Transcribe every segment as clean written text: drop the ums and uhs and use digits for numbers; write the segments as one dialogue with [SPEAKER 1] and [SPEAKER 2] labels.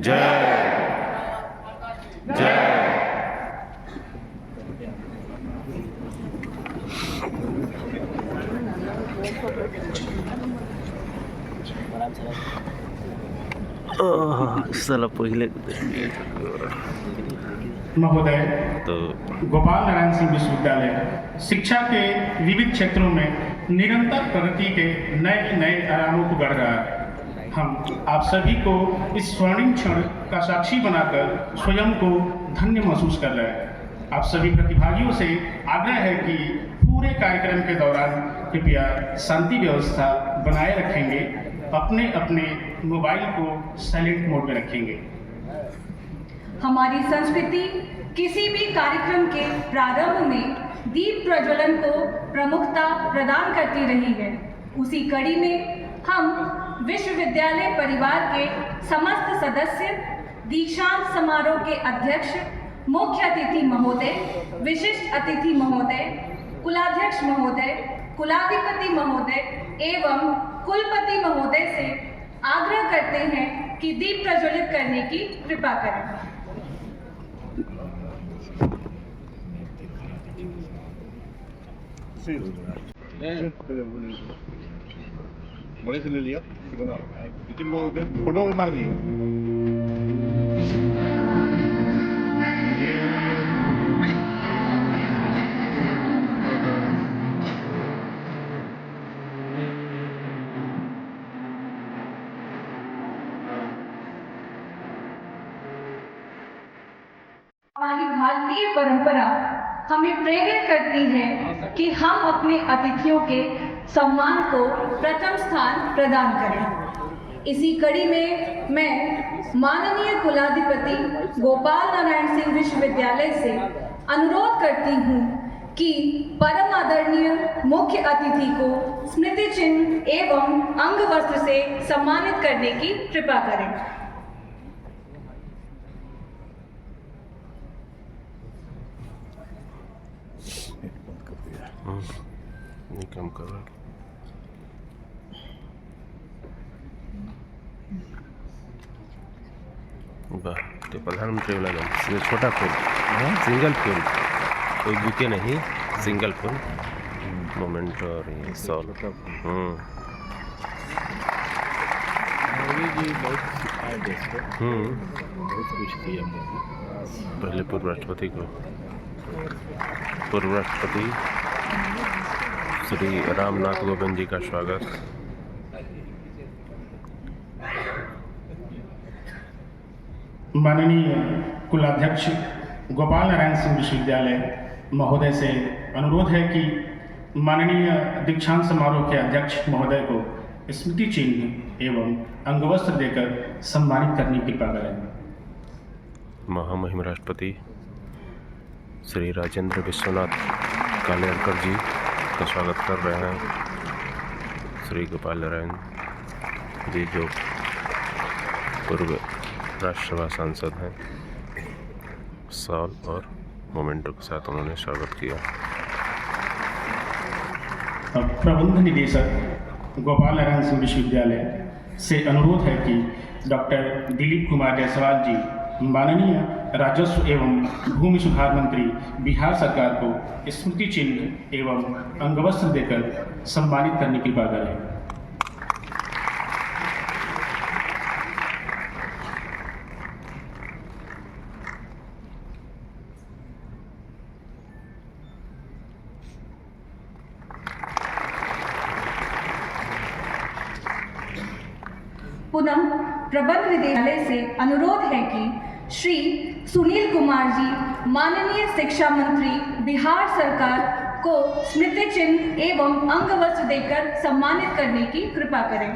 [SPEAKER 1] जय जय। साला पहले
[SPEAKER 2] महोदय,
[SPEAKER 1] तो
[SPEAKER 2] गोपाल नारायण सिंह विश्वविद्यालय शिक्षा के विविध क्षेत्रों में निरंतर प्रगति के नए नए आयामों को गढ़ रहा है। हम आप सभी को इस स्वर्णिम क्षण का साक्षी बनाकर स्वयं को धन्य महसूस कर रहे हैं। आप सभी प्रतिभागियों से आग्रह है कि पूरे कार्यक्रम के दौरान कृपया शांति व्यवस्था बनाए रखेंगे, अपने अपने मोबाइल को साइलेंट मोड में रखेंगे।
[SPEAKER 3] हमारी संस्कृति किसी भी कार्यक्रम के प्रारंभ में दीप प्रज्वलन को प्रमुखता प्रदान करती रही है। उसी कड़ी में हम विश्वविद्यालय परिवार के समस्त सदस्य, दीक्षांत समारोह के अध्यक्ष, मुख्य अतिथि महोदय, विशिष्ट अतिथि महोदय, कुलाध्यक्ष महोदय, कुलाधिपति महोदय एवं कुलपति महोदय से आग्रह करते हैं कि दीप प्रज्वलित करने की कृपा करें।
[SPEAKER 4] बड़े से ले लिया फोटो मार ली।
[SPEAKER 3] हमारी भारतीय परंपरा हमें प्रेरित करती है कि हम अपने अतिथियों के सम्मान को प्रथम स्थान प्रदान करें। इसी कड़ी में मैं माननीय कुलाधिपति गोपाल नारायण सिंह विश्वविद्यालय से अनुरोध करती हूँ कि परम आदरणीय मुख्य अतिथि को स्मृति चिन्ह एवं अंग वस्त्र से सम्मानित करने की कृपा करें।
[SPEAKER 1] नहीं काम कर रहा। वाह, तो प्रधानमंत्री वाला गाना छोटा फूल, सिंगल फूल, कोई बुके नहीं, सिंगल फूल मोमेंट और ये सॉल।
[SPEAKER 4] बहुत कुछ दिया
[SPEAKER 1] पहले पूर्व राष्ट्रपति को, पूर्व राष्ट्रपति श्री रामनाथ कोविंद जी का स्वागत।
[SPEAKER 2] माननीय कुलाध्यक्ष गोपाल नारायण सिंह विश्वविद्यालय महोदय से अनुरोध है कि माननीय दीक्षांत समारोह के अध्यक्ष महोदय को स्मृति चिन्ह एवं अंगवस्त्र देकर सम्मानित करने की कृपा करें।
[SPEAKER 1] महामहिम राष्ट्रपति श्री राजेंद्र विश्वनाथ कालेलकर जी का स्वागत कर रहे हैं। श्री गोपाल नारायण जी जो पूर्व राज्यसभा सांसद हैं, सॉल और मोमेंटो के साथ उन्होंने स्वागत किया।
[SPEAKER 2] प्रबंध निदेशक गोपाल नारायण सिंह विश्वविद्यालय से अनुरोध है कि डॉक्टर दिलीप कुमार जायसवाल जी माननीय राजस्व एवं भूमि सुधार मंत्री बिहार सरकार को स्मृति चिन्ह एवं अंगवस्त्र देकर सम्मानित करने की कृपा करें।
[SPEAKER 3] पुनः प्रबंध निदेशालय से अनुरोध है कि श्री सुनील कुमार जी माननीय शिक्षा मंत्री बिहार सरकार को स्मृति चिन्ह एवं अंग वस्त्र देकर सम्मानित करने की कृपा करें।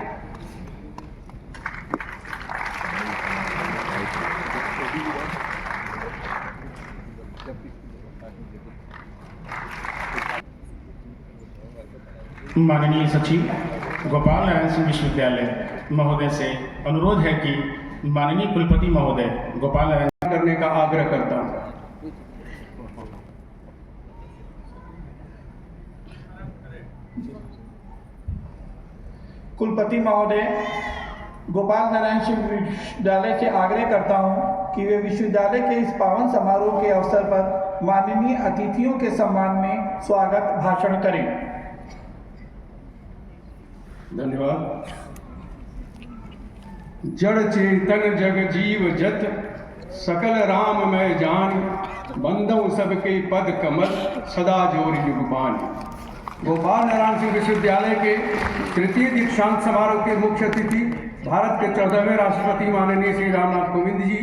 [SPEAKER 2] माननीय सचिव गोपाल नारायण सिंह विश्वविद्यालय महोदय से अनुरोध है कि माननीय कुलपति महोदय गोपाल नारायण करने का आग्रह करता हूँ। कुलपति महोदय,
[SPEAKER 5] गोपाल नारायण सिंह विश्वविद्यालय से आग्रह करता हूं कि वे विश्वविद्यालय के इस पावन समारोह के अवसर पर माननीय अतिथियों के सम्मान में स्वागत भाषण करें।
[SPEAKER 2] धन्यवाद। जड़ चेतन जग जीव जत सकल राम मैं जान, बंदों सबके पद कमल सदा जोर युगपान। गोपाल नारायण सिंह विश्वविद्यालय के तृतीय दीक्षांत समारोह के मुख्य अतिथि भारत के 14वें राष्ट्रपति माननीय श्री रामनाथ कोविंद जी,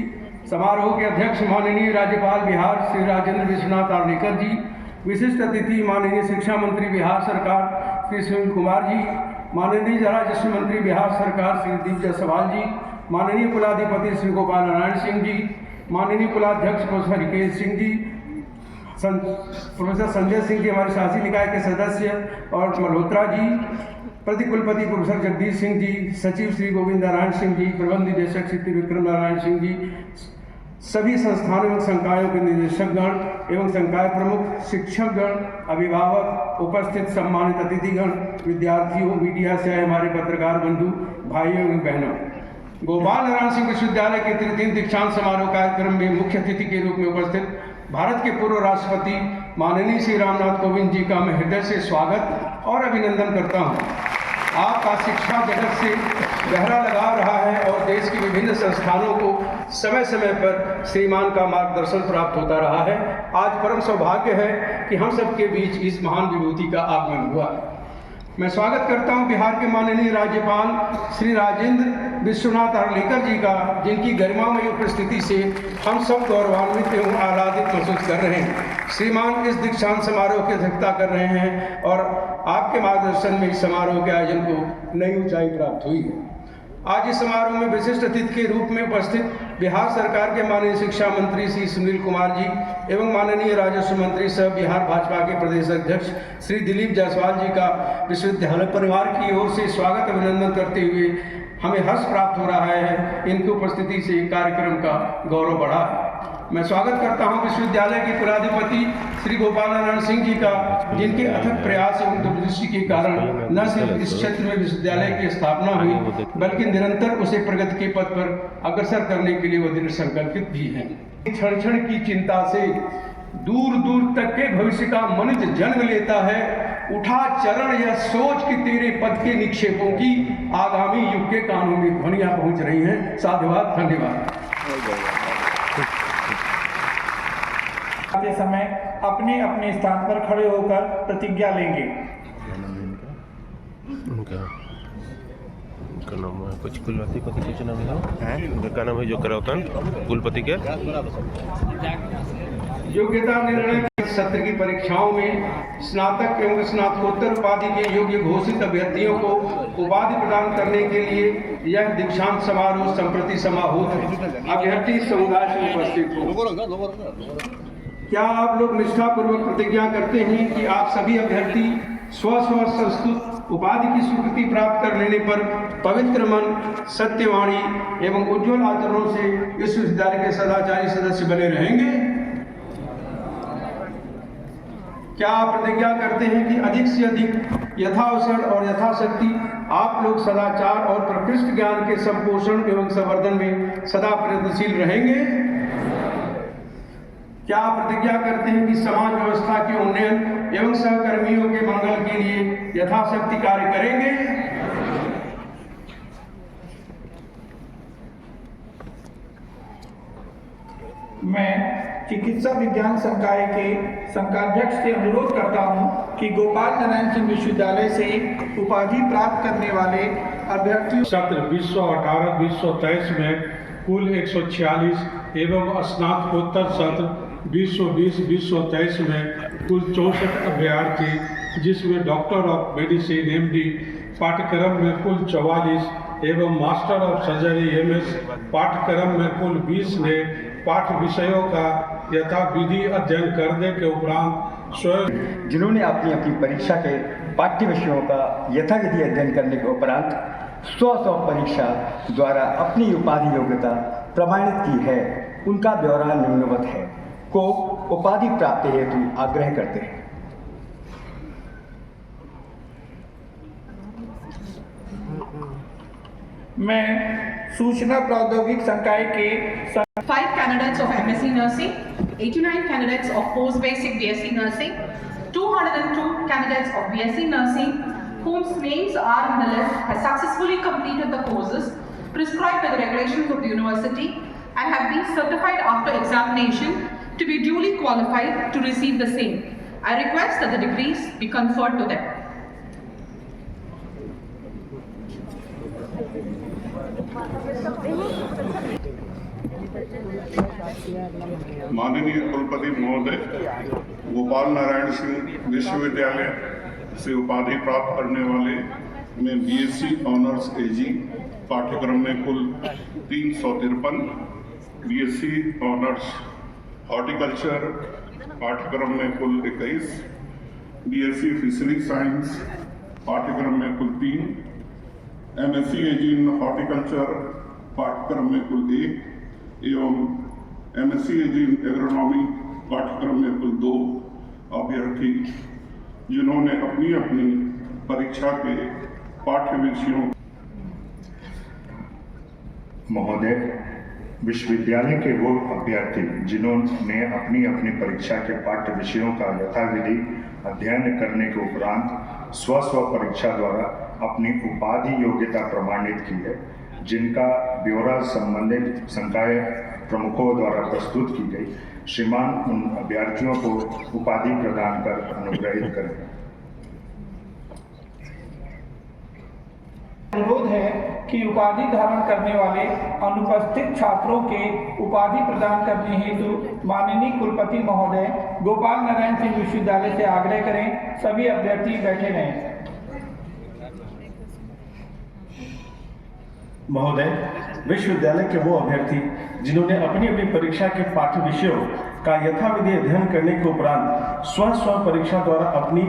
[SPEAKER 2] समारोह के अध्यक्ष माननीय राज्यपाल बिहार श्री राजेंद्र विश्वनाथ आर्लेकर जी, विशिष्ट अतिथि माननीय शिक्षा मंत्री बिहार सरकार श्री सुनील कुमार जी, माननीय राजस्व मंत्री बिहार सरकार श्री दीप जायसवाल जी, माननीय कुलाधिपति श्री गोपाल नारायण सिंह जी, माननीय कुलाध्यक्ष प्रोफेसर रिकेश सिंह जी, प्रोफेसर संजय सिंह जी हमारे शासी निकाय के सदस्य और मल्होत्रा जी, प्रतिकुलपति प्रोफेसर जगदीश सिंह जी, सचिव श्री गोविंद नारायण सिंह जी, प्रबंध निदेशक श्री त्रिविक्रम नारायण सिंह जी, सभी संस्थानों एवं संकायों के निदेशकगण एवं संकाय प्रमुख, शिक्षकगण, अभिभावक, उपस्थित सम्मानित अतिथिगण, विद्यार्थियों, मीडिया से आए हमारे पत्रकार बंधु, भाइयों एवं बहनों, गोपाल नारायण सिंह विश्वविद्यालय के तृतीय दीक्षांत समारोह कार्यक्रम में मुख्य अतिथि के रूप में उपस्थित भारत के पूर्व राष्ट्रपति माननीय श्री रामनाथ कोविंद जी का मैं हृदय से स्वागत और अभिनंदन करता हूं। आपका शिक्षा जगत से गहरा लगाव रहा है और देश के विभिन्न संस्थानों को समय समय पर श्रीमान का मार्गदर्शन प्राप्त होता रहा है। आज परम सौभाग्य है कि हम सबके बीच इस महान विभूति का आगमन हुआ। मैं स्वागत करता हूं बिहार के माननीय राज्यपाल श्री राजेंद्र विश्वनाथ आर्लेकर जी का, जिनकी गरिमामयी उपस्थिति से हम सब गौरवान्वित एवं आह्लादित महसूस कर रहे हैं। श्रीमान इस दीक्षांत समारोह की अध्यक्षता कर रहे हैं और आपके मार्गदर्शन में इस समारोह के आयोजन को नई ऊंचाई प्राप्त हुई है। आज इस समारोह में विशिष्ट अतिथि के रूप में उपस्थित बिहार सरकार के माननीय शिक्षा मंत्री श्री सुनील कुमार जी एवं माननीय राजस्व मंत्री सह बिहार भाजपा के प्रदेश अध्यक्ष श्री दिलीप जायसवाल जी का विश्वविद्यालय परिवार की ओर से स्वागत अभिनंदन करते हुए हमें हर्ष प्राप्त हो रहा है। इनकी उपस्थिति से कार्यक्रम का गौरव बढ़ा है। मैं स्वागत करता हूं विश्वविद्यालय के कुलाधिपति श्री गोपाल नारायण सिंह जी का, जिनके अथक प्रयास एवं दूरदृष्टि के कारण न सिर्फ इस क्षेत्र में विश्वविद्यालय की स्थापना हुई, बल्कि निरंतर उसे प्रगति के पथ पर अग्रसर करने के लिए वो दृढ़ संकल्पित भी हैं। क्षण क्षण की चिंता से दूर दूर तक के भविष्य का मनुष्य जन्म लेता है। उठा चरण यह सोच कि तेरे पद के निक्षेपों की आगामी युग के कानों में ध्वनियां पहुंच रही हैं। साधुवाद, धन्यवाद।
[SPEAKER 5] के समय अपने अपने स्थान पर खड़े होकर प्रतिज्ञा लेंगे।
[SPEAKER 1] उनका नाम है कुछ कुलपति कुछ नाम है उनका नाम है जो करावतन कुलपति के
[SPEAKER 2] योग्यता निर्णय सत्र की परीक्षाओं में स्नातक एवं स्नातकोत्तर उपाधि के योग्य घोषित अभ्यर्थियों को उपाधि प्रदान करने के लिए यह दीक्षांत समारोह संप्रति समाहूत है। अभ्यर्थी समुदाय से उपस्थित हो। क्या आप लोग निष्ठापूर्वक प्रतिज्ञा करते हैं कि आप सभी अभ्यर्थी स्व संस्तुत उपाधि की स्वीकृति प्राप्त कर लेने पर पवित्र मन, सत्यवाणी एवं उज्ज्वल आचरणों से इस विश्वविद्यालय के सदाचारी सदस्य बने रहेंगे? क्या आप प्रतिज्ञा करते हैं कि अधिक से अधिक यथावसर और यथाशक्ति आप लोग सदाचार और प्रकृष्ट ज्ञान के संपोषण एवं संवर्धन में सदा प्रयत्नशील रहेंगे? क्या आप प्रतिज्ञा करते हैं कि समाज व्यवस्था के उन्नयन एवं सहकर्मियों के मंगल के लिए यथाशक्ति कार्य करेंगे?
[SPEAKER 5] मैं चिकित्सा विज्ञान संकाय के संकाध्यक्ष से अनुरोध करता हूं कि गोपाल नारायण सिंह विश्वविद्यालय से उपाधि प्राप्त करने वाले अभ्यर्थियों
[SPEAKER 6] सत्र 2018-2023 में कुल 146 एवं स्नातकोत्तर सत्र 2020-2023 में कुल 64 अभ्यर्थी, जिसमें डॉक्टर ऑफ मेडिसिन MD पाठ्यक्रम में कुल 44 एवं मास्टर ऑफ सर्जरी MS पाठ्यक्रम में कुल 20 ने पाठ विषयों का यथाविधि अध्ययन करने के उपरांत स्वयं
[SPEAKER 7] जिन्होंने अपनी अपनी परीक्षा के पाठ्य विषयों का यथाविधि अध्ययन करने के उपरांत स्व परीक्षा द्वारा अपनी उपाधि योग्यता प्रमाणित की है, उनका ब्यौरा निम्नवत है, को उपाधि प्राप्ति हेतु आग्रह करते हैं।
[SPEAKER 5] मैं सूचना प्रौद्योगिकी संकाय के
[SPEAKER 8] 5 candidates of MSc Nursing, 89 candidates of post-basic BSc Nursing, 202 candidates of BSc Nursing, whose names are in the list, have successfully completed the courses prescribed by the regulations of the university and have been certified after examination to be duly qualified to receive the same. I request that the degrees be conferred to them.
[SPEAKER 9] माननीय कुलपति महोदय, गोपाल नारायण सिंह विश्वविद्यालय से उपाधि प्राप्त करने वाले में बीएससी ऑनर्स एजी पाठ्यक्रम में कुल 353, बीएससी ऑनर्स हॉर्टिकल्चर पाठ्यक्रम में कुल 21, बीएससी फिशरी साइंस पाठ्यक्रम में कुल 3, एमएससी एजी इन हॉर्टिकल्चर पाठ्यक्रम में कुल 1 एवं एमएससी एजी इन एग्रोनॉमी पाठ्यक्रम में कुल 2 अभ्यर्थी जिन्होंने अपनी अपनी परीक्षा के पाठ्य विषयों
[SPEAKER 10] महोदय, विश्वविद्यालय के वो अभ्यर्थी जिन्होंने अपनी अपनी परीक्षा के पाठ्य विषयों का यथाविधि अध्ययन करने के उपरांत स्व परीक्षा द्वारा अपनी उपाधि योग्यता प्रमाणित की है, जिनका ब्यौरा संबंधित संकाय प्रमुखों द्वारा प्रस्तुत की गई, श्रीमान उन अभ्यर्थियों को उपाधि प्रदान कर अनुग्रहित करें।
[SPEAKER 5] अनुरोध है कि उपाधि धारण करने वाले अनुपस्थित छात्रों के उपाधि प्रदान करने हेतु माननीय कुलपति महोदय गोपाल नारायण सिंह विश्वविद्यालय से आग्रह करें। सभी अभ्यर्थी बैठे रहें।
[SPEAKER 11] महोदय, विश्वविद्यालय के वो अभ्यर्थी जिन्होंने अपनी अपनी परीक्षा के पाठ्य विषयों का यथाविधि अध्ययन करने के उपरांत स्व परीक्षा द्वारा अपनी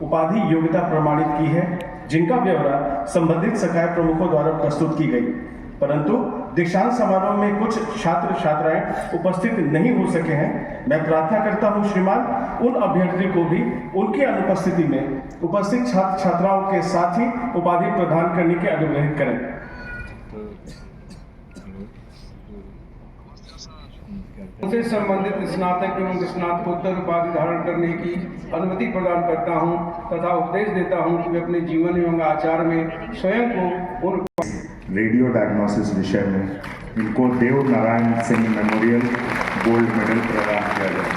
[SPEAKER 11] उपाधि योग्यता प्रमाणित की है, जिनका ब्यौरा संबंधित संकाय प्रमुखों द्वारा प्रस्तुत की गई, परंतु दीक्षांत समारोह में कुछ छात्र छात्राएं उपस्थित नहीं हो सके हैं, मैं प्रार्थना करता हूं श्रीमान उन अभ्यर्थी को भी उनकी अनुपस्थिति में उपस्थित छात्र छात्राओं के साथ ही उपाधि प्रदान करने के अनुग्रहित करें।
[SPEAKER 6] उनसे संबंधित स्नातक एवं स्नातकोत्तर उपाधि धारण करने की अनुमति प्रदान करता हूं तथा उपदेश देता हूं कि वे अपने जीवन एवं आचार में स्वयं को उन
[SPEAKER 10] रेडियो डायग्नोसिस विषय में इनको Dev Narayan Singh memorial gold medal प्रदान किया जाए।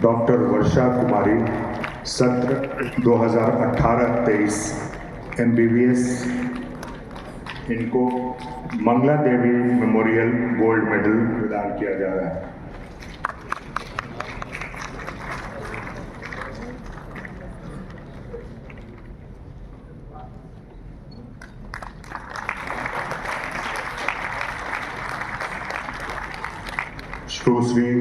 [SPEAKER 10] डॉक्टर वर्षा कुमारी सत्र 2018-23 MBBS, इनको Mangla Devi memorial gold medal प्रदान किया जा रहा है। सुश्री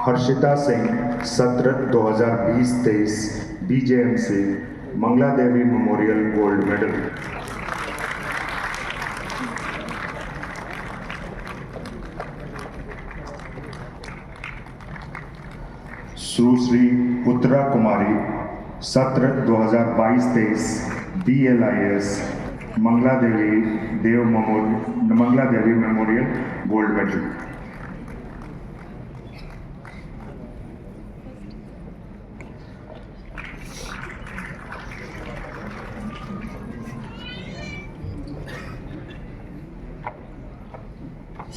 [SPEAKER 10] हर्षिता सिंह सत्र 2020-23 BJMC Mangla Devi memorial gold medal. Sushri Uttara Kumari सत्र 2022-23 BLIS Mangala Devi memorial gold medal.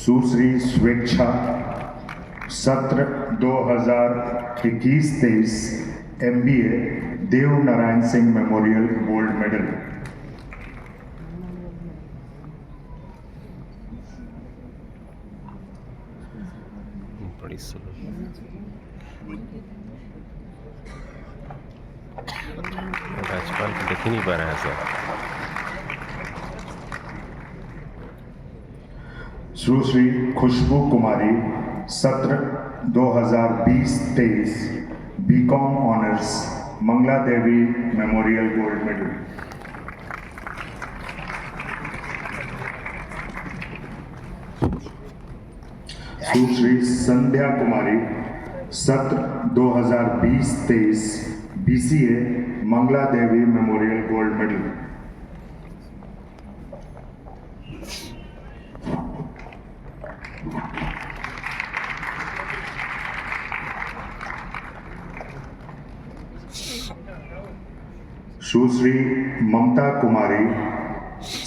[SPEAKER 10] Sushri Swechha सत्र 2021-23 MBA Dev Narayan Singh memorial gold medal.
[SPEAKER 1] बड़ी राज्यपाल को देख ही नहीं पा रहा है सर।
[SPEAKER 10] सुश्री खुशबू कुमारी सत्र 2020-23 BCom honours Mangla Devi memorial gold medal. Sushri Sandhya Kumari, सत्र 2020-23 BCA Mangla Devi memorial gold medal. Sushri Mamta Kumari,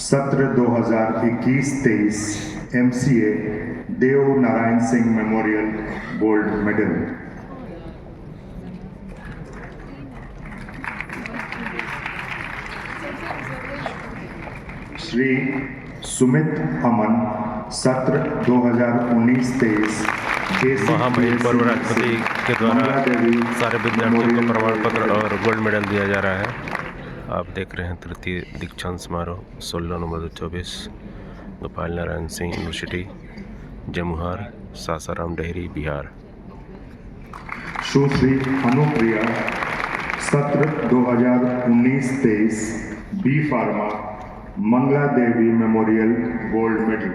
[SPEAKER 10] सत्र 2021-23 MCA Dev Narayan Singh memorial gold medal. Shri Sumit Aman, सत्र 2019-23
[SPEAKER 1] महामहिम पूर्व राष्ट्रपति के द्वारा सारे विद्यार्थियों को प्रमाण पत्र और गोल्ड मेडल दिया जा रहा है। आप देख रहे हैं तृतीय दीक्षांत समारोह 16 नवंबर 2024 गोपाल नारायण सिंह यूनिवर्सिटी जमुहार सासाराम डेहरी बिहार।
[SPEAKER 10] सुश्री अनुप्रिया, सत्र 2019-23 B pharma Mangla Devi memorial gold medal.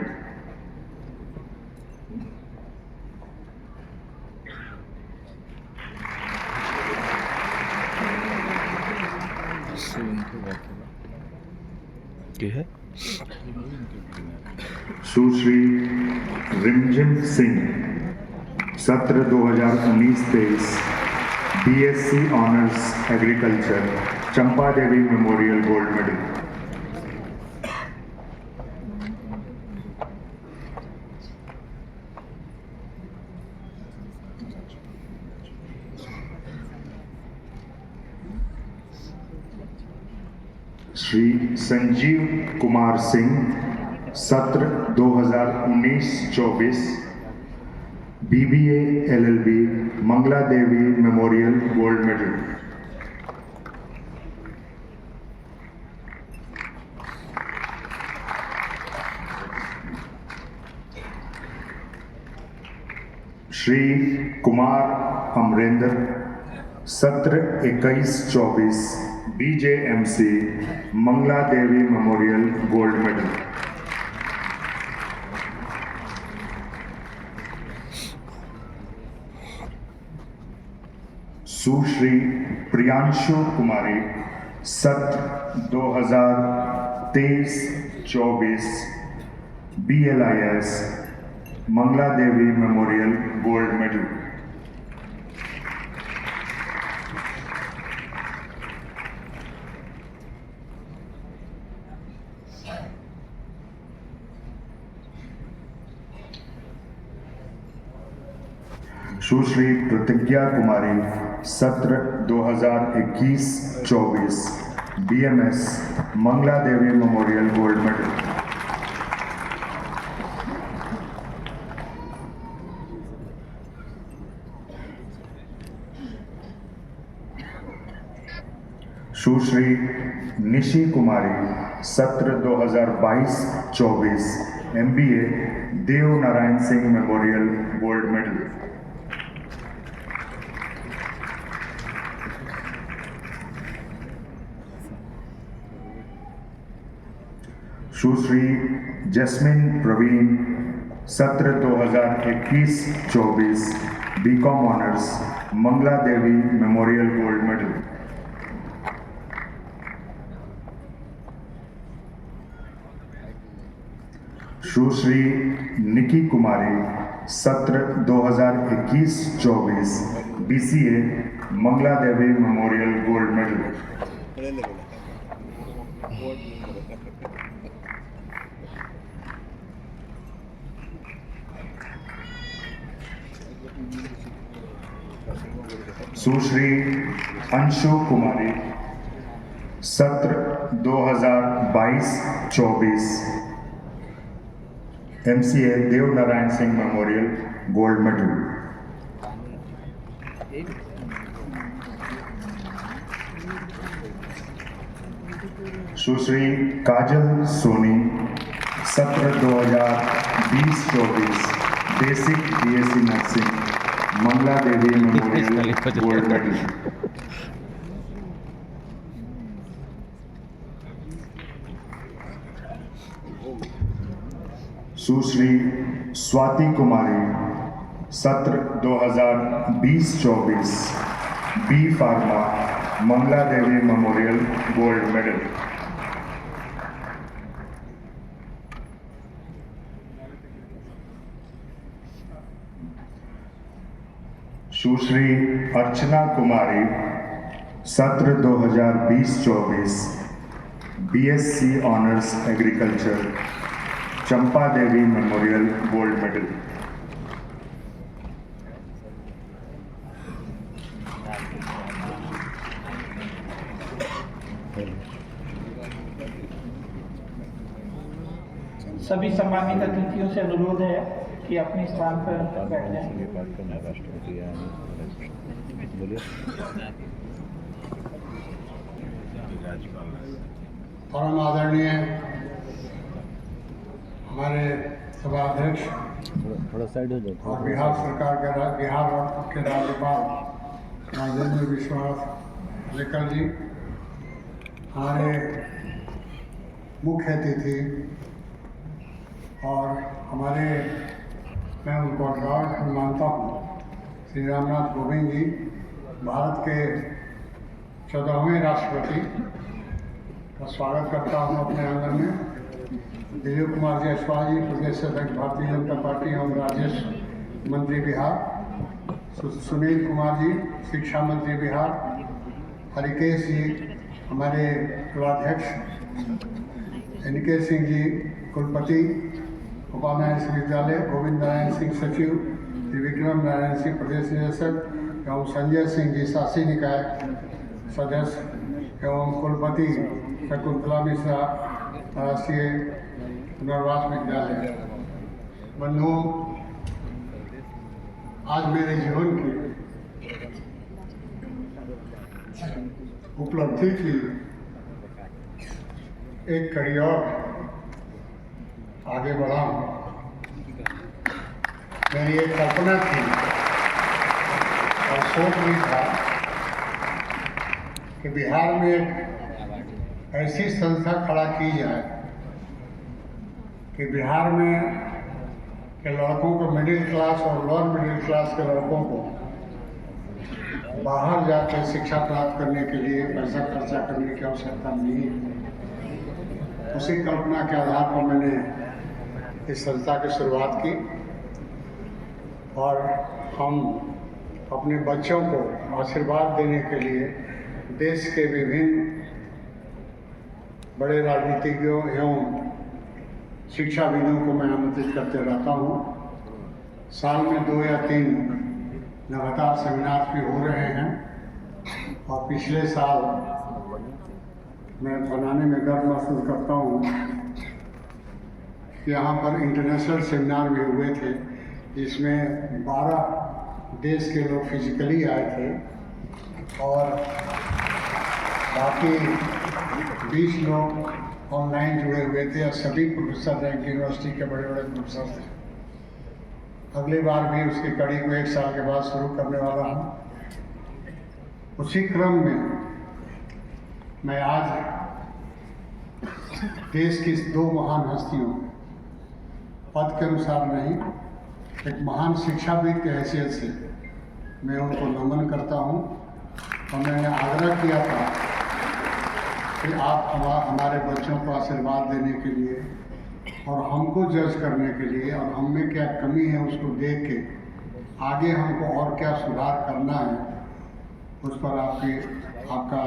[SPEAKER 1] है
[SPEAKER 10] सुश्री रिमझिम सिंह, सत्र 2019-23 BSc honours agriculture Champa Devi memorial gold medal. Shri Sanjeev Kumar Singh, सत्र 2019-24 BBA LLB Mangla Devi memorial gold medal. Shri Kumar Amarendra, सत्र 21-24 BJMC Mangla Devi memorial gold medal. Sushri Priyanshu Kumari, सत्र 2023-24 BLIS Mangala Devi memorial gold medal. Sushri Pratigya Kumari, सत्र 2021-24 BMS Mangla Devi memorial gold medal. Sushri Nishi Kumari, सत्र 2022-24 MBA Dev Narayan Singh memorial gold medal. Sushri Jasmin Praveen, सत्र 2021-24 BCom honours Mangla Devi memorial gold medal. Sushri Niki Kumari, सत्र 2021-24 BCA Mangla Devi memorial gold medal. Sushri Anshu Kumari, सत्र 2022-24 MCA Dev Narayan Singh memorial gold medal. Sushri Kajal Soni, सत्र 2020-24 basic BSc nursing Mangla Devi memorial gold medal. सुश्री स्वाति कुमारी सत्र 2020-24 B pharma Mangla Devi memorial gold medal. सुश्री अर्चना कुमारी सत्र 2020-24 BSc honours agriculture Champa Devi memorial gold medal.
[SPEAKER 5] सभी सम्मानित अतिथियों से अनुरोध है कि अपने स्थान पर बैठ जाएं।
[SPEAKER 12] परम आदरणीय हमारे सभा अध्यक्ष और बिहार सरकार के राज्यपाल राजेंद्र विश्वास लेकर जी, हमारे मुख्य अतिथि और हमारे, मैं उनको गौरव मानता हूँ, श्री रामनाथ कोविंद जी, भारत के 14वें राष्ट्रपति का स्वागत करता हूँ अपने आंगन में। दिलीप कुमार जायसवाल जी, प्रदेश अध्यक्ष भारतीय जनता पार्टी एवं राजेश मंत्री बिहार, सुनील कुमार जी, शिक्षा मंत्री बिहार, हरिकेश जी, हमारे कुलाध्यक्ष, एनके सिंह जी, कुलपति गोपाल नारायण विश्वविद्यालय, गोविंद नारायण सिंह सचिव, त्रिविक्रम नारायण सिंह प्रदेश निदेशक एवं संजय सिंह जी शासी निकाय सदस्य एवं कुलपति शकुंतला मिश्रा राष्ट्रीय पुनर्वास विद्यालय। बंधुओं, आज मेरे जीवन की उपलब्धि की एक कड़ी और आगे बढ़ा हूँ। मेरी एक कल्पना थी और सोच भी था कि बिहार में एक ऐसी संस्था खड़ा की जाए कि बिहार में के लड़कों को, मिडिल क्लास और लोअर मिडिल क्लास के लड़कों को बाहर जाकर शिक्षा प्राप्त करने के लिए पैसा खर्चा करने की आवश्यकता नहीं है। उसी कल्पना के आधार पर मैंने इस संस्था की शुरुआत की और हम अपने बच्चों को आशीर्वाद देने के लिए देश के विभिन्न बड़े राजनीतिज्ञों एवं शिक्षाविदों को मैं आमंत्रित करते रहता हूँ। साल में 2 या 3 लगातार सेमिनार भी हो रहे हैं और पिछले साल मैं बनाने में गर्व महसूस करता हूँ कि यहाँ पर इंटरनेशनल सेमिनार भी हुए थे, जिसमें 12 देश के लोग फिजिकली आए थे और बाकी 20 लोग ऑनलाइन जुड़े हुए थे और सभी प्रोफेसर रैंक यूनिवर्सिटी के बड़े बड़े प्रोफेसर थे। अगली बार भी उसकी कड़ी को 1 साल के बाद शुरू करने वाला हूँ। उसी क्रम में मैं आज देश की 2 महान हस्तियों, पद के अनुसार नहीं, एक महान शिक्षाविद की हैसियत से मैं उनको नमन करता हूँ। और मैंने आग्रह किया था कि आप हमारे बच्चों को आशीर्वाद देने के लिए और हमको जज करने के लिए और हम में क्या कमी है उसको देख के आगे हमको और क्या सुधार करना है, उस पर आपका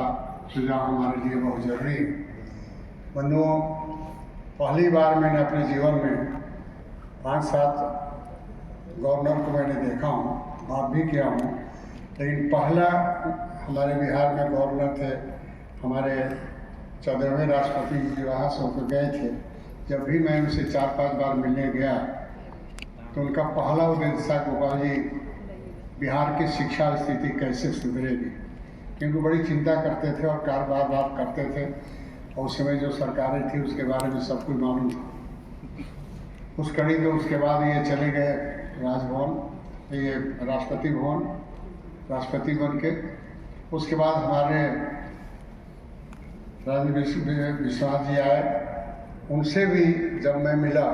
[SPEAKER 12] सुझाव हमारे लिए बहुत जरूरी है। बंधुओं, पहली बार मैंने अपने जीवन में 5-7 गवर्नर को मैंने देखा हूँ, बात भी किया हूँ, लेकिन पहला हमारे बिहार में गवर्नर थे हमारे 14वें राष्ट्रपति जी, वहाँ से होकर गए थे। जब भी मैं उनसे 4-5 बार मिलने गया तो उनका पहला उद्देश्य था, गोपाल जी, बिहार की शिक्षा स्थिति कैसे सुधरेगी, क्योंकि बड़ी चिंता करते थे और बार करते थे और उस समय जो सरकारें थी उसके बारे में सब कुछ मालूम था। उस कड़ी में उसके बाद ये चले गए राजभवन, ये राष्ट्रपति भवन, राष्ट्रपति बन के। उसके बाद हमारे राजेंद्र विश्वास जी आए, उनसे भी जब मैं मिला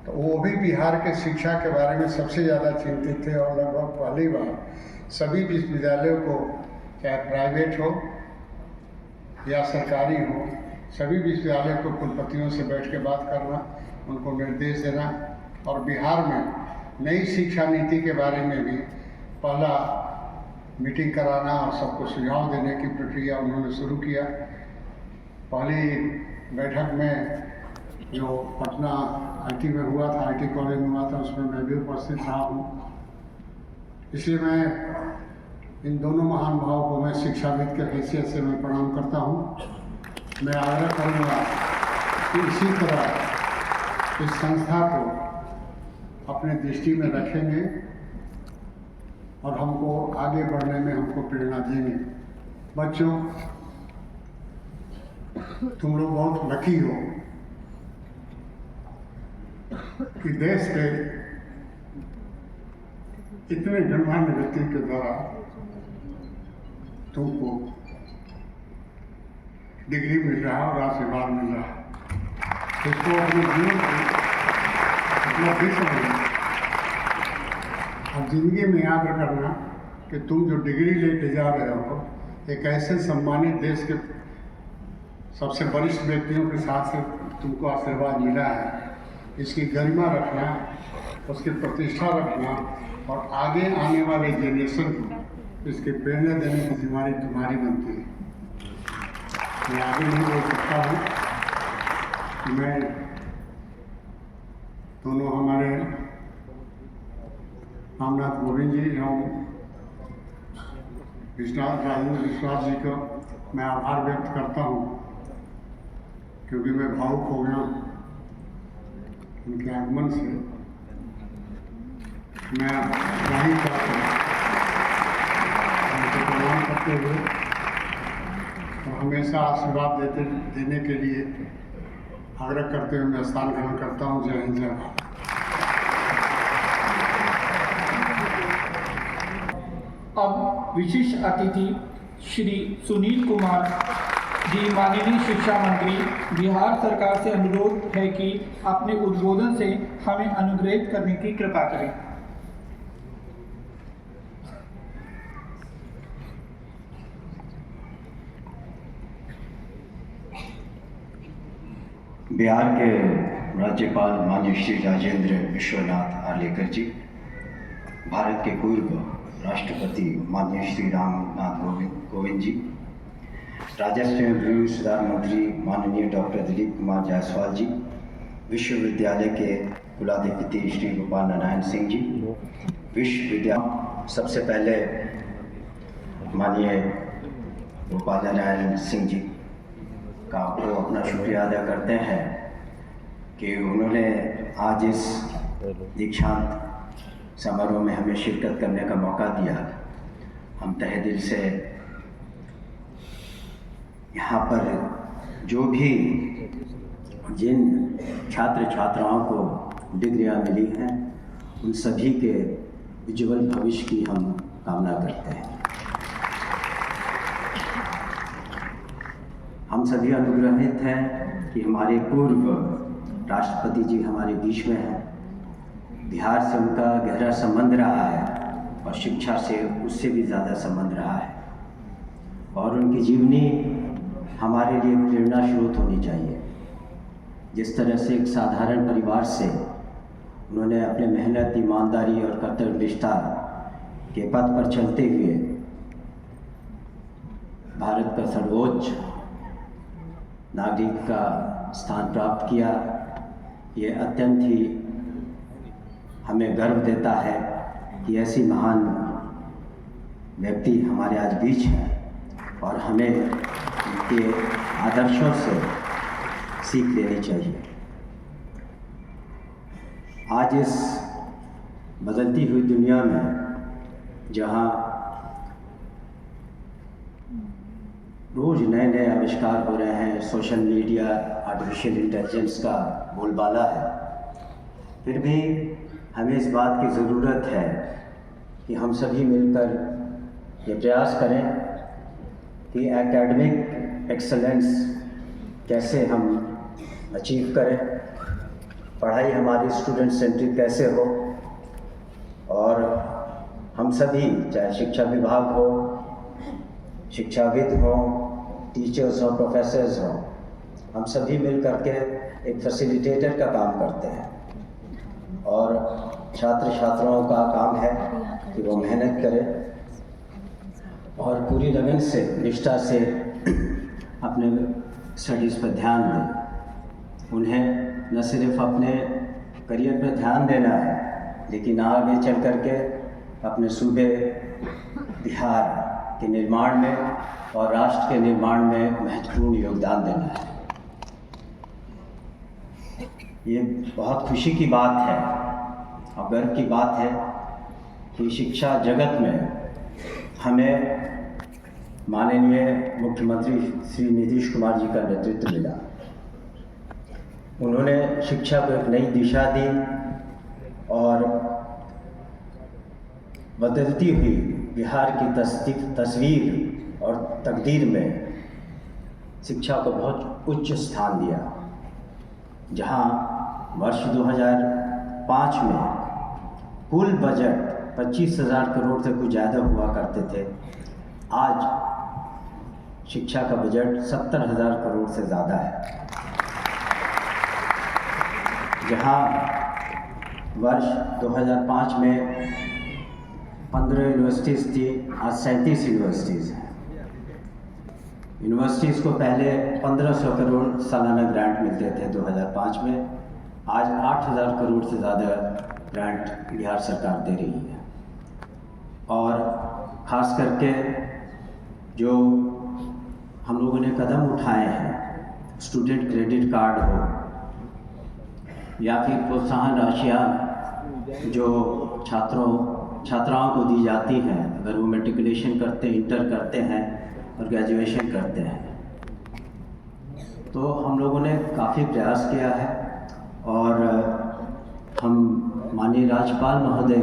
[SPEAKER 12] तो वो भी बिहार के शिक्षा के बारे में सबसे ज़्यादा चिंतित थे और लगभग पहली बार सभी विश्वविद्यालयों को, चाहे प्राइवेट हो या सरकारी हो, सभी विश्वविद्यालयों को कुलपतियों से बैठ के बात करना, उनको निर्देश देना और बिहार में नई शिक्षा नीति के बारे में भी पहला मीटिंग कराना और सबको सुझाव देने की प्रक्रिया उन्होंने शुरू किया। पहली बैठक में जो पटना आईटी में हुआ था, आईटी कॉलेज में हुआ था, उसमें मैं भी उपस्थित रहा हूँ। इसलिए मैं इन दोनों महान भावों को मैं शिक्षाविद के हैसियत से मैं प्रणाम करता हूँ। मैं आग्रह करूँगा कि इसी तरह इस संस्था को अपने दृष्टि में रखेंगे और हमको आगे बढ़ने में हमको प्रेरणा देंगे। बच्चों, तुम लोग बहुत लकी हो कि देश के इतने गणमान्य व्यक्ति के द्वारा तुमको डिग्री मिल रहा है और आशीर्वाद मिल रहा है। इसको अपने जीवन में अपना विश्व में और जिंदगी में याद करना कि तुम जो डिग्री लेके जा रहे हो, एक ऐसे सम्मानित देश के सबसे वरिष्ठ व्यक्तियों के साथ से तुमको आशीर्वाद मिला है। इसकी गरिमा रखना, उसकी प्रतिष्ठा रखना और आगे आने वाले जनरेशन को इसकी प्रेरणा देने की जिम्मेदारी तुम्हारी बनती है। मैं आगे नहीं बोल सकता हूँ। मैं दोनों हमारे रामनाथ गोविंद जी एवं राजेंद्र विश्वास जी का मैं आभार व्यक्त करता हूँ, क्योंकि मैं भावुक हो गया उनके आगमन से। मैं नहीं चाहता उनको प्रणाम करते हुए और हमेशा आशीर्वाद देने के लिए आग्रह करते हुए मैं स्थान ग्रहण करता हूँ। जय हिंद, जय भारत।
[SPEAKER 5] अब विशिष्ट अतिथि श्री सुनील कुमार जी, माननीय शिक्षा मंत्री, बिहार सरकार से अनुरोध है कि अपने उद्बोधन से हमें अनुग्रहित करने की कृपा करें।
[SPEAKER 13] बिहार के राज्यपाल माननीय श्री राजेंद्र विश्वनाथ आर्लेकर जी, भारत के पूर्व राष्ट्रपति माननीय श्री रामनाथ कोविंद जी, राजस्व एवं भूमि सुधार मंत्री माननीय डॉक्टर दिलीप कुमार जायसवाल जी, विश्वविद्यालय के कुलाधिपति श्री गोपाल नारायण सिंह जी, विश्वविद्यालय सबसे पहले माननीय गोपाल नारायण सिंह जी का को अपना शुक्रिया अदा करते हैं कि उन्होंने आज इस दीक्षांत समारोह में हमें शिरकत करने का मौका दिया। हम तहे दिल से यहाँ पर जो भी जिन छात्र छात्राओं को डिग्रियाँ मिली हैं, उन सभी के उज्ज्वल भविष्य की हम कामना करते हैं। हम सभी अनुग्रहित हैं कि हमारे पूर्व राष्ट्रपति जी हमारे बीच में हैं। बिहार से उनका गहरा संबंध रहा है और शिक्षा से उससे भी ज़्यादा संबंध रहा है, और उनकी जीवनी हमारे लिए प्रेरणा स्रोत होनी चाहिए। जिस तरह से एक साधारण परिवार से उन्होंने अपने मेहनत, ईमानदारी और कर्तव्यनिष्ठा के पथ पर चलते हुए भारत का सर्वोच्च नागरिक का स्थान प्राप्त किया, ये अत्यंत ही हमें गर्व देता है कि ऐसी महान व्यक्ति हमारे आज बीच हैं और हमें उनके आदर्शों से सीख लेनी चाहिए। आज इस बदलती हुई दुनिया में जहाँ रोज़ नए नए आविष्कार हो रहे हैं, सोशल मीडिया, आर्टिफिशियल इंटेलिजेंस का बोलबाला है, फिर भी हमें इस बात की ज़रूरत है कि हम सभी मिलकर ये प्रयास करें कि एकेडमिक एक्सेलेंस कैसे हम अचीव करें पढ़ाई हमारी स्टूडेंट सेंट्रिक कैसे हो, और हम सभी, चाहे शिक्षा विभाग हो, शिक्षाविद हो, टीचर्स हो, प्रोफेसर्स हो, हम सभी मिल करके एक फैसिलिटेटर का काम करते हैं। और छात्र छात्राओं का काम है कि वो मेहनत करें और पूरी लगन से, निष्ठा से अपने स्टडीज़ पर ध्यान दें। उन्हें न सिर्फ अपने करियर पर ध्यान देना है, लेकिन आगे चल कर के अपने सूबे बिहार के निर्माण में और राष्ट्र के निर्माण में महत्वपूर्ण योगदान देना है। ये बहुत खुशी की बात है और गर्व की बात है कि शिक्षा जगत में हमें माननीय मुख्यमंत्री श्री नीतीश कुमार जी का नेतृत्व मिला। उन्होंने शिक्षा को एक नई दिशा दी और बदलती हुई बिहार की तस्वीर और तकदीर में शिक्षा को बहुत उच्च स्थान दिया। जहां वर्ष 2005 में कुल बजट 25,000 करोड़ से कुछ ज़्यादा हुआ करते थे, आज शिक्षा का बजट 70,000 करोड़ से ज़्यादा है। जहां वर्ष 2005 में 15 यूनिवर्सिटीज़ थी, आज 37 यूनिवर्सिटीज़ हैं। यूनिवर्सिटीज़ को पहले 1,500 करोड़ सालाना ग्रांट मिलते थे 2005 में, आज 8,000 करोड़ से ज़्यादा ग्रांट बिहार सरकार दे रही है। और ख़ास करके जो हम लोगों ने कदम उठाए हैं, स्टूडेंट क्रेडिट कार्ड हो या फिर प्रोत्साहन राशियाँ जो छात्राओं को दी जाती हैं अगर वो मेट्रिकुलेशन करते हैं, इंटर करते हैं और ग्रेजुएशन करते हैं, तो हम लोगों ने काफ़ी प्रयास किया है। और हम माननीय राज्यपाल महोदय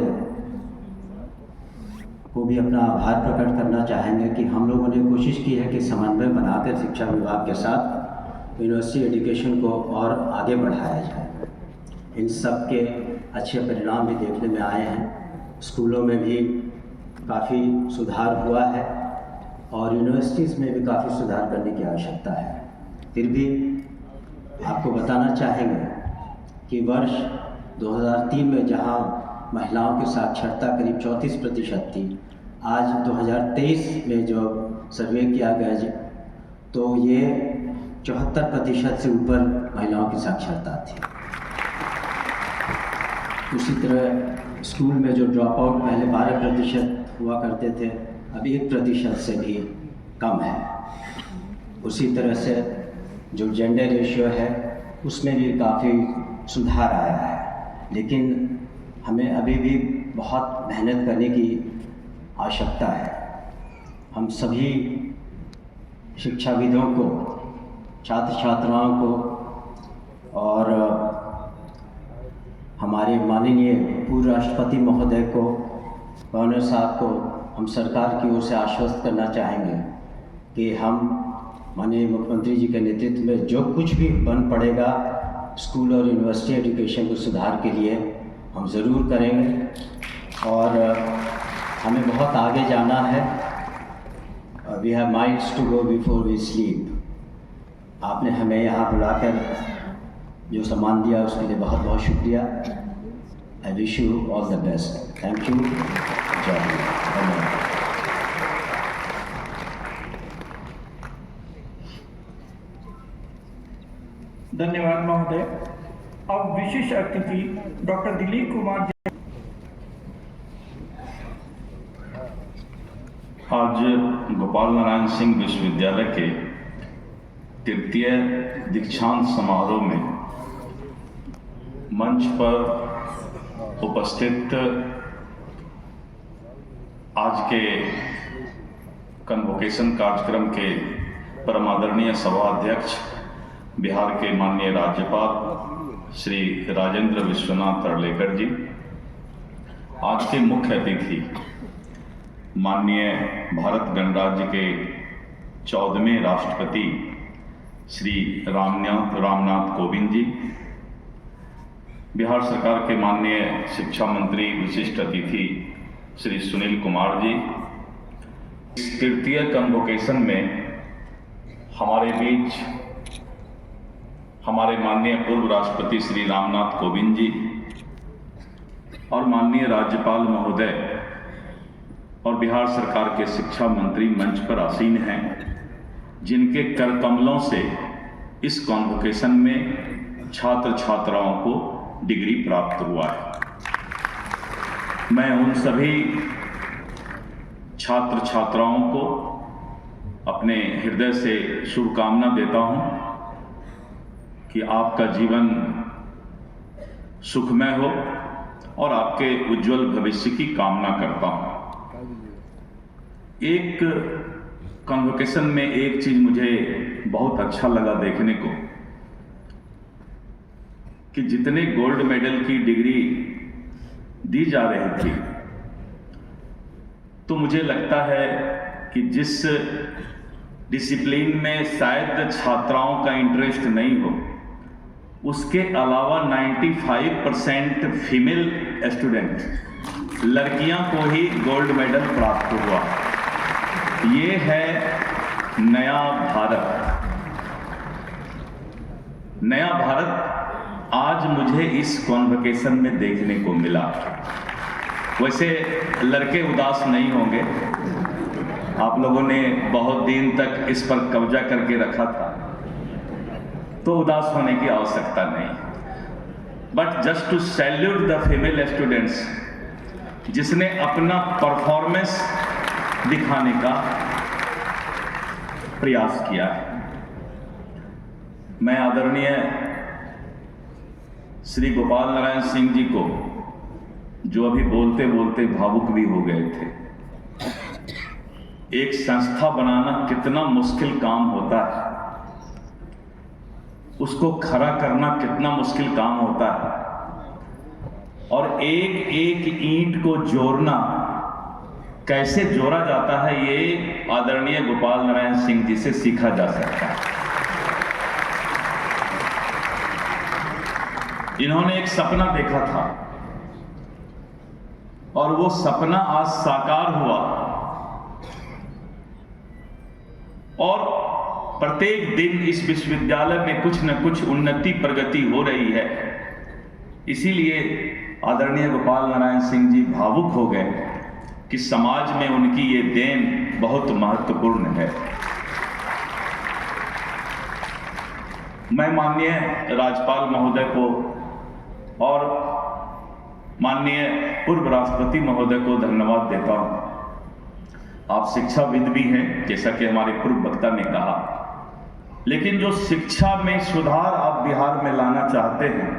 [SPEAKER 13] को भी अपना आभार प्रकट करना चाहेंगे कि हम लोगों ने कोशिश की है कि समन्वय बनाकर शिक्षा विभाग के साथ यूनिवर्सिटी एजुकेशन को और आगे बढ़ाया जाए। इन सब के अच्छे परिणाम भी देखने में आए हैं। स्कूलों में भी काफ़ी सुधार हुआ है और यूनिवर्सिटीज़ में भी काफ़ी सुधार करने की आवश्यकता है। फिर भी आपको बताना चाहेंगे कि वर्ष 2003 में जहां महिलाओं की साक्षरता करीब 34% थी, आज 2023 में जो सर्वे किया गया तो ये 74% से ऊपर महिलाओं की साक्षरता थी। उसी तरह स्कूल में जो ड्रॉप आउट पहले 12% हुआ करते थे, अब 1% से भी कम है। उसी तरह से जो जेंडर रेशियो है उसमें भी काफ़ी सुधार आया है, लेकिन हमें अभी भी बहुत मेहनत करने की आवश्यकता है। हम सभी शिक्षाविदों को, छात्र छात्राओं को और हमारे माननीय पूर्व राष्ट्रपति महोदय को, गवर्नर साहब को हम सरकार की ओर से आश्वस्त करना चाहेंगे कि हम माननीय मुख्यमंत्री जी के नेतृत्व में जो कुछ भी बन पड़ेगा स्कूल और यूनिवर्सिटी एजुकेशन को सुधार के लिए हम ज़रूर करेंगे। और हमें बहुत आगे जाना है। We have miles to go before we sleep. आपने हमें यहाँ बुलाकर जो सम्मान दिया उसके लिए बहुत बहुत शुक्रिया। I wish you all the best. Thank you. जय हिंद। धन्यवाद।
[SPEAKER 5] धन्यवाद महोदय। अब विशिष्ट अतिथि डॉक्टर दिलीप कुमार जी।
[SPEAKER 14] आज गोपाल नारायण सिंह विश्वविद्यालय के तृतीय दीक्षांत समारोह में मंच पर उपस्थित आज के कन्वोकेशन कार्यक्रम के परमादरणीय सभाध्यक्ष बिहार के माननीय राज्यपाल श्री राजेंद्र विश्वनाथ अर्लेकर जी, आज के मुख्य अतिथि माननीय भारत गणराज्य के 14वें राष्ट्रपति श्री रामनाथ कोविंद जी, बिहार सरकार के माननीय शिक्षा मंत्री विशिष्ट अतिथि श्री सुनील कुमार जी, इस तृतीय कन्वोकेशन में हमारे बीच हमारे माननीय पूर्व राष्ट्रपति श्री रामनाथ कोविंद जी और माननीय राज्यपाल महोदय और बिहार सरकार के शिक्षा मंत्री मंच पर आसीन हैं, जिनके कर कमलों से इस कॉन्वोकेशन में छात्र छात्राओं को डिग्री प्राप्त हुआ है। मैं उन सभी छात्र छात्राओं को अपने हृदय से शुभकामना देता हूं कि आपका जीवन सुखमय हो और आपके उज्जवल भविष्य की कामना करता हूं। एक कन्वोकेशन में एक चीज मुझे बहुत अच्छा लगा देखने को कि जितने गोल्ड मेडल की डिग्री दी जा रही थी, तो मुझे लगता है कि जिस डिसिप्लिन में शायद छात्राओं का इंटरेस्ट नहीं हो, उसके अलावा 95% फीमेल स्टूडेंट लड़कियां को ही गोल्ड मेडल प्राप्त हुआ। ये है नया भारत। नया भारत आज मुझे इस कॉन्वोकेशन में देखने को मिला। वैसे लड़के उदास नहीं होंगे, आप लोगों ने बहुत दिन तक इस पर कब्जा करके रखा था, तो उदास होने की आवश्यकता नहीं। But just to salute the female students, जिसने अपना परफॉर्मेंस दिखाने का प्रयास किया है। मैं आदरणीय श्री गोपाल नारायण सिंह जी को, जो अभी बोलते बोलते भावुक भी हो गए थे, एक संस्था बनाना कितना मुश्किल काम होता है, उसको खड़ा करना कितना मुश्किल काम होता है, और एक एक ईंट को जोड़ना कैसे जोड़ा जाता है, ये आदरणीय गोपाल नारायण सिंह जी से सीखा जा सकता है। इन्होंने एक सपना देखा था और वो सपना आज साकार हुआ, और प्रत्येक दिन इस विश्वविद्यालय में कुछ न कुछ उन्नति प्रगति हो रही है। इसीलिए आदरणीय गोपाल नारायण सिंह जी भावुक हो गए कि समाज में उनकी ये देन बहुत महत्वपूर्ण है। मैं माननीय राज्यपाल महोदय को और माननीय पूर्व राष्ट्रपति महोदय को धन्यवाद देता हूं। आप शिक्षाविद भी हैं, जैसा कि हमारे पूर्व वक्ता ने कहा, लेकिन जो शिक्षा में सुधार आप बिहार में लाना चाहते हैं,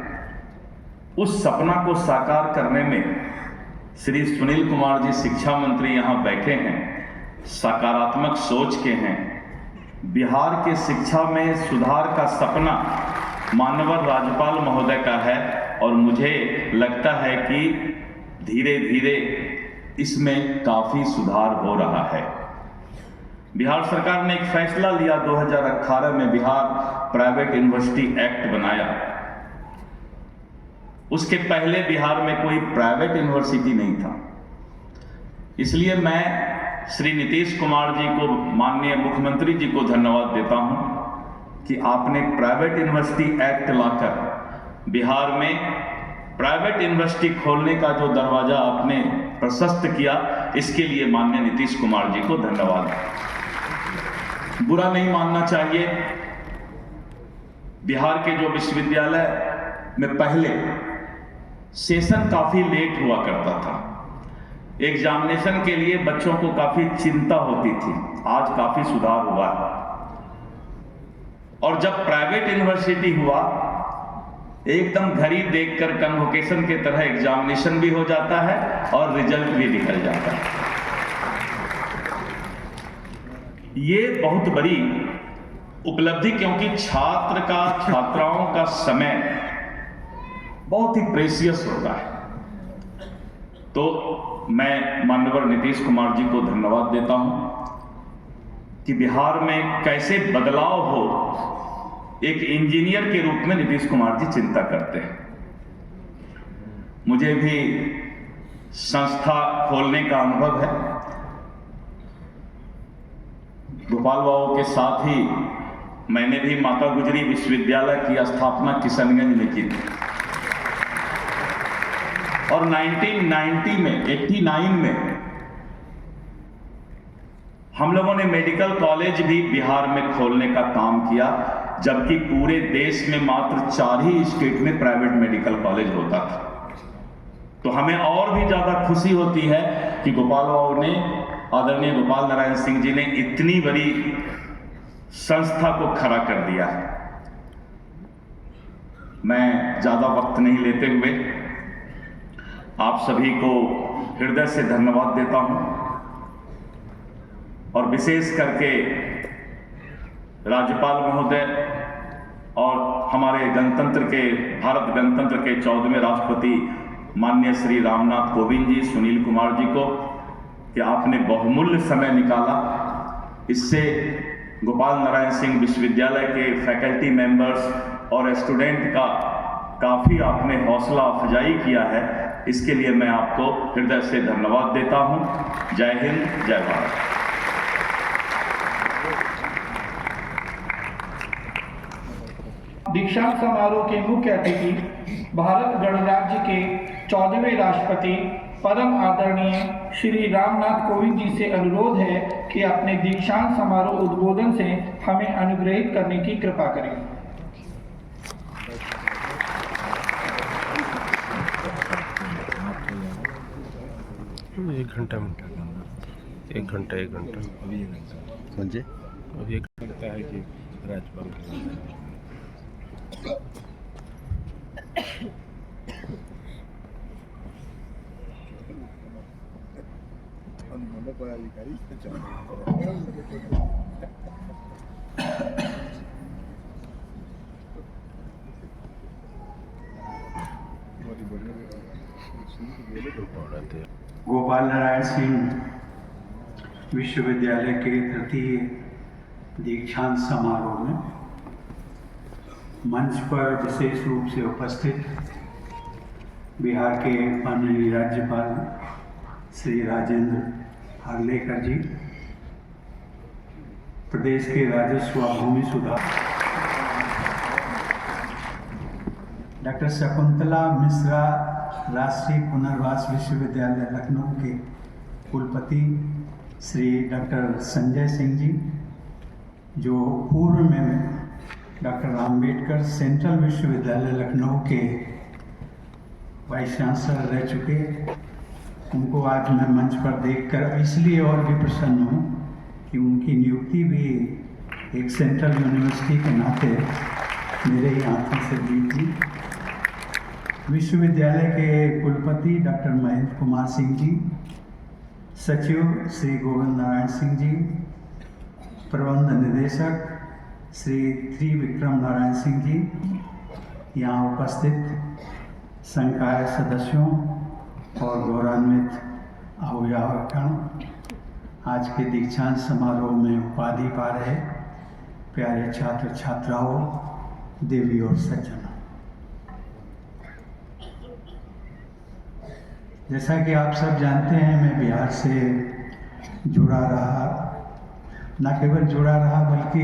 [SPEAKER 14] उस सपना को साकार करने में श्री सुनील कुमार जी शिक्षा मंत्री यहाँ बैठे हैं, सकारात्मक सोच के हैं। बिहार के शिक्षा में सुधार का सपना माननीय राज्यपाल महोदय का है, और मुझे लगता है कि धीरे धीरे इसमें काफी सुधार हो रहा है। बिहार सरकार ने एक फैसला लिया 2018 में, बिहार प्राइवेट यूनिवर्सिटी एक्ट बनाया। उसके पहले बिहार में कोई प्राइवेट यूनिवर्सिटी नहीं था। इसलिए मैं श्री नीतीश कुमार जी को, माननीय मुख्यमंत्री जी को धन्यवाद देता हूं कि आपने प्राइवेट यूनिवर्सिटी एक्ट लाकर बिहार में प्राइवेट यूनिवर्सिटी खोलने का जो दरवाजा आपने प्रशस्त किया, इसके लिए माननीय नीतीश कुमार जी को धन्यवाद। बुरा नहीं मानना चाहिए, बिहार के जो विश्वविद्यालय में पहले सेशन काफी लेट हुआ करता था, एग्जामिनेशन के लिए बच्चों को काफी चिंता होती थी, आज काफी सुधार हुआ है। और जब प्राइवेट यूनिवर्सिटी हुआ, एकदम घड़ी देखकर कन्वोकेशन के तरह एग्जामिनेशन भी हो जाता है और रिजल्ट भी निकल जाता है। ये बहुत बड़ी उपलब्धि, क्योंकि छात्राओं का समय बहुत ही प्रेशियस होता है। तो मैं माननीय नीतीश कुमार जी को धन्यवाद देता हूं कि बिहार में कैसे बदलाव हो, एक इंजीनियर के रूप में नीतीश कुमार जी चिंता करते हैं। मुझे भी संस्था खोलने का अनुभव है। गोपाल बाबू के साथ ही मैंने भी माता गुजरी विश्वविद्यालय की स्थापना किशनगंज में की थी और 1989 में हम लोगों ने मेडिकल कॉलेज भी बिहार में खोलने का काम किया, जबकि पूरे देश में मात्र 4 ही स्टेट में प्राइवेट मेडिकल कॉलेज होता था। तो हमें और भी ज़्यादा खुशी होती है कि गोपाल बाबू ने, आदरणीय गोपाल नारायण सिंह जी ने इतनी बड़ी संस्था को खड़ा कर दिया है। मैं ज़्यादा वक्त नहीं लेते हुए आप सभी को हृदय से धन्यवाद देता हूं और विशेष करके राज्यपाल महोदय और हमारे भारत गणतंत्र के 14वें राष्ट्रपति माननीय श्री रामनाथ कोविंद जी, सुनील कुमार जी को कि आपने बहुमूल्य समय निकाला। इससे गोपाल नारायण सिंह विश्वविद्यालय के फैकल्टी मेंबर्स और स्टूडेंट का काफ़ी आपने हौसला अफजाई किया है। इसके लिए मैं आपको हृदय से धन्यवाद देता हूं। जय हिंद, जय भारत।
[SPEAKER 5] दीक्षांत समारोह के मुख्य अतिथि भारत गणराज्य के 14वें राष्ट्रपति परम आदरणीय श्री रामनाथ कोविंद जी से अनुरोध है कि अपने दीक्षांत समारोह उद्बोधन से हमें अनुग्रहित करने की कृपा करें।
[SPEAKER 1] एक घंटा
[SPEAKER 4] कौन से
[SPEAKER 1] अभी एक लगता है कि राज्यपाल
[SPEAKER 15] गोपाल नारायण सिंह विश्वविद्यालय के तृतीय दीक्षांत समारोह में मंच पर विशेष रूप से उपस्थित बिहार के माननीय राज्यपाल श्री राजेंद्र हार्लेकर जी, प्रदेश के राजस्व व भूमि सुधार डॉक्टर शकुंतला मिश्रा, राष्ट्रीय पुनर्वास विश्वविद्यालय लखनऊ के कुलपति श्री डॉक्टर संजय सिंह जी, जो पूर्व में डॉक्टर आम्बेडकर सेंट्रल विश्वविद्यालय लखनऊ के वाइस चांसलर रह चुके, उनको आज मैं मंच पर देखकर इसलिए और भी प्रसन्न हूँ कि उनकी नियुक्ति भी एक सेंट्रल यूनिवर्सिटी के नाते मेरे ही हाथों से दी थी। विश्वविद्यालय के कुलपति डॉक्टर महेंद्र कुमार सिंह जी, सचिव श्री गोविंद नारायण सिंह जी, प्रबंध निदेशक श्री त्रिविक्रम नारायण सिंह जी, यहाँ उपस्थित संकाय सदस्यों और गौरवान्वित अभिभावकगण, आज के दीक्षांत समारोह में उपाधि पा रहे प्यारे छात्र छात्राओं, देवी और सज्जनों, जैसा कि आप सब जानते हैं, मैं बिहार से जुड़ा रहा, न केवल जुड़ा रहा बल्कि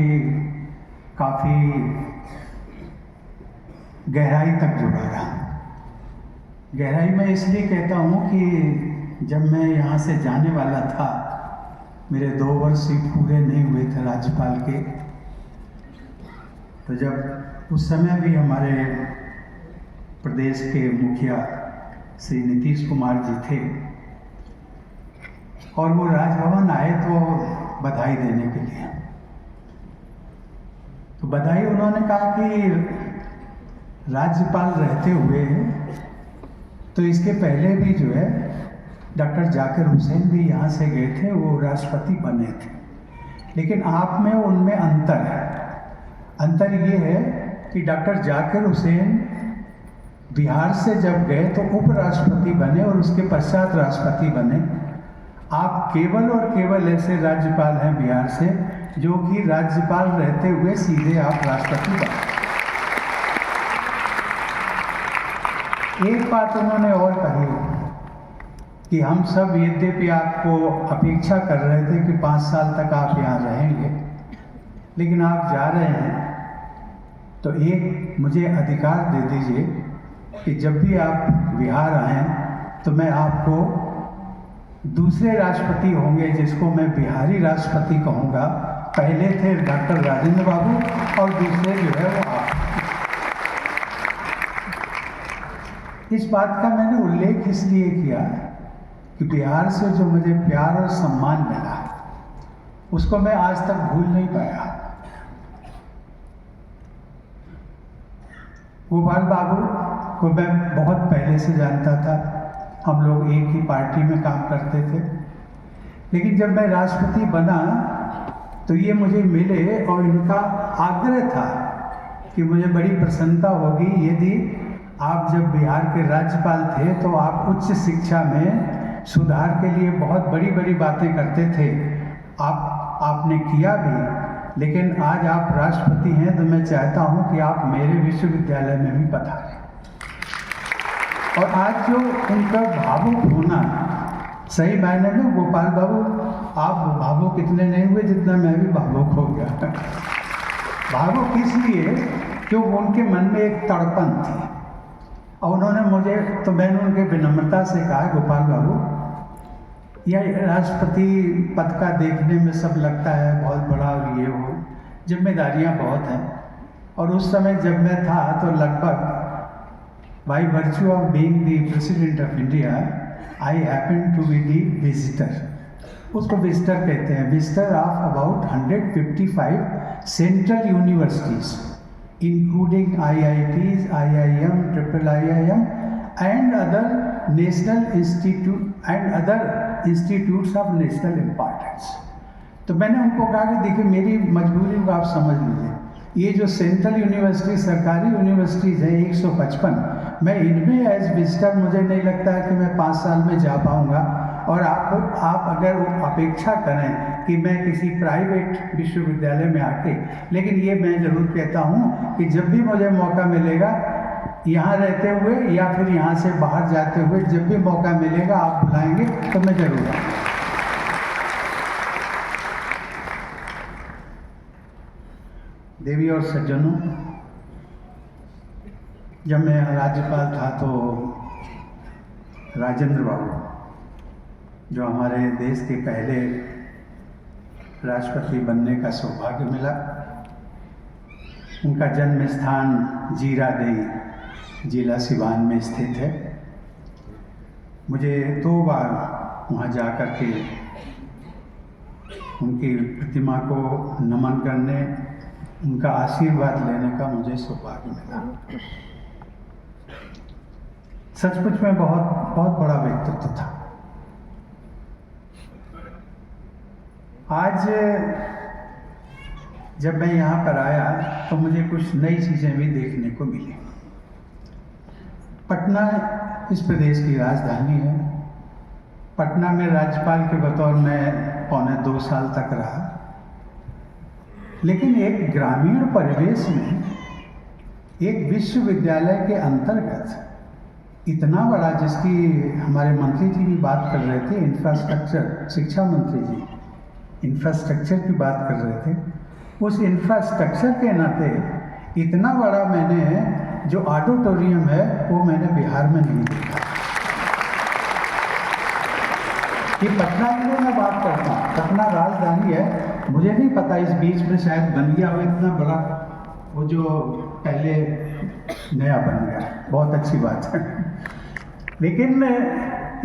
[SPEAKER 15] काफ़ी गहराई तक जुड़ा रहा। गहराई में इसलिए कहता हूँ कि जब मैं यहाँ से जाने वाला था, मेरे 2 वर्ष ही पूरे नहीं हुए थे राज्यपाल के, तो जब उस समय भी हमारे प्रदेश के मुखिया श्री नीतीश कुमार जी थे और वो राजभवन आए तो बधाई देने के लिए, तो बधाई उन्होंने कहा कि राज्यपाल रहते हुए, तो इसके पहले भी जो है डॉक्टर जाकिर हुसैन भी यहाँ से गए थे, वो राष्ट्रपति बने थे, लेकिन आप में उनमें अंतर है। अंतर ये है कि डॉक्टर जाकिर हुसैन बिहार से जब गए तो उपराष्ट्रपति बने और उसके पश्चात राष्ट्रपति बने। आप केवल और केवल ऐसे राज्यपाल हैं बिहार से जो कि राज्यपाल रहते हुए सीधे आप राष्ट्रपति बने। एक बात उन्होंने और कही कि हम सब यद्यपि आपको अपेक्षा कर रहे थे कि 5 साल तक आप यहाँ रहेंगे, लेकिन आप जा रहे हैं तो एक मुझे अधिकार दे दीजिए कि जब भी आप बिहार आएँ तो मैं आपको दूसरे राष्ट्रपति होंगे जिसको मैं बिहारी राष्ट्रपति कहूँगा। पहले थे डॉक्टर राजेंद्र बाबू और दूसरे जो है वो आप। इस बात का मैंने उल्लेख इसलिए किया कि बिहार से जो मुझे प्यार और सम्मान मिला उसको मैं आज तक भूल नहीं पाया। गोपाल बाबू को मैं बहुत पहले से जानता था, हम लोग एक ही पार्टी में काम करते थे, लेकिन जब मैं राष्ट्रपति बना तो ये मुझे मिले और इनका आग्रह था कि मुझे बड़ी प्रसन्नता होगी यदि आप जब बिहार के राज्यपाल थे तो आप उच्च शिक्षा में सुधार के लिए बहुत बड़ी बड़ी बातें करते थे। आपने किया भी, लेकिन आज आप राष्ट्रपति हैं तो मैं चाहता हूं कि आप मेरे विश्वविद्यालय में भी पधारें। और आज जो उनका भावुक होना, सही मायने में गोपाल बाबू आप भावुक इतने नहीं हुए जितना मैं भी भावुक हो गया। भावुक इसलिए क्योंकि उनके मन में एक तड़पन थी और उन्होंने मुझे, तो मैंने उनके विनम्रता से कहा, गोपाल बाबू यह राष्ट्रपति पद का देखने में सब लगता है बहुत बड़ा और ये वो, जिम्मेदारियां बहुत हैं। और उस समय जब मैं था तो लगभग by virtue of being the president of India I happen to be the visitor, उसको विजिटर कहते हैं, visitor of about 155 central universities including IITs, IIM, IIM and other national institute and other institutes of national importance। तो मैंने उनको कहा कि देखिए मेरी मजबूरी को आप समझ लीजिए, ये जो सेंट्रल यूनिवर्सिटी सरकारी यूनिवर्सिटीज़ हैं 155, मैं इनमें एज विजिटर मुझे नहीं लगता है कि मैं 5 साल में जा पाऊँगा। और आप अगर अपेक्षा करें कि मैं किसी प्राइवेट विश्वविद्यालय में आके, लेकिन ये मैं ज़रूर कहता हूँ कि जब भी मुझे मौका मिलेगा यहाँ रहते हुए या फिर यहाँ से बाहर जाते हुए, जब भी मौका मिलेगा आप बुलाएंगे तो मैं ज़रूर आऊँगा। देवी और सज्जनों, जब मैं राज्यपाल था तो राजेंद्र बाबू जो हमारे देश के पहले राष्ट्रपति बनने का सौभाग्य मिला, उनका जन्म स्थान जीरादेई जिला सिवान में स्थित है। मुझे 2 बार वहाँ जा कर के उनकी प्रतिमा को नमन करने, उनका आशीर्वाद लेने का मुझे सौभाग्य मिला। सचमुच में बहुत बड़ा व्यक्तित्व था। आज जब मैं यहाँ पर आया तो मुझे कुछ नई चीज़ें भी देखने को मिली। पटना इस प्रदेश की राजधानी है। पटना में राज्यपाल के बतौर मैं पौने 2 साल तक रहा, लेकिन एक ग्रामीण परिवेश में एक विश्वविद्यालय के अंतर्गत इतना बड़ा, जिसकी हमारे मंत्री जी भी बात कर रहे थे, इंफ्रास्ट्रक्चर, शिक्षा मंत्री जी इंफ्रास्ट्रक्चर की बात कर रहे थे, उस इंफ्रास्ट्रक्चर के नाते इतना बड़ा मैंने जो ऑडिटोरियम है वो मैंने बिहार में नहीं देखा। ये पटना के लिए मैं बात करता हूँ, पटना राजधानी है, मुझे नहीं पता इस बीच में शायद बन गया हो इतना बड़ा, वो जो पहले नया बन गया, बहुत अच्छी बात है। लेकिन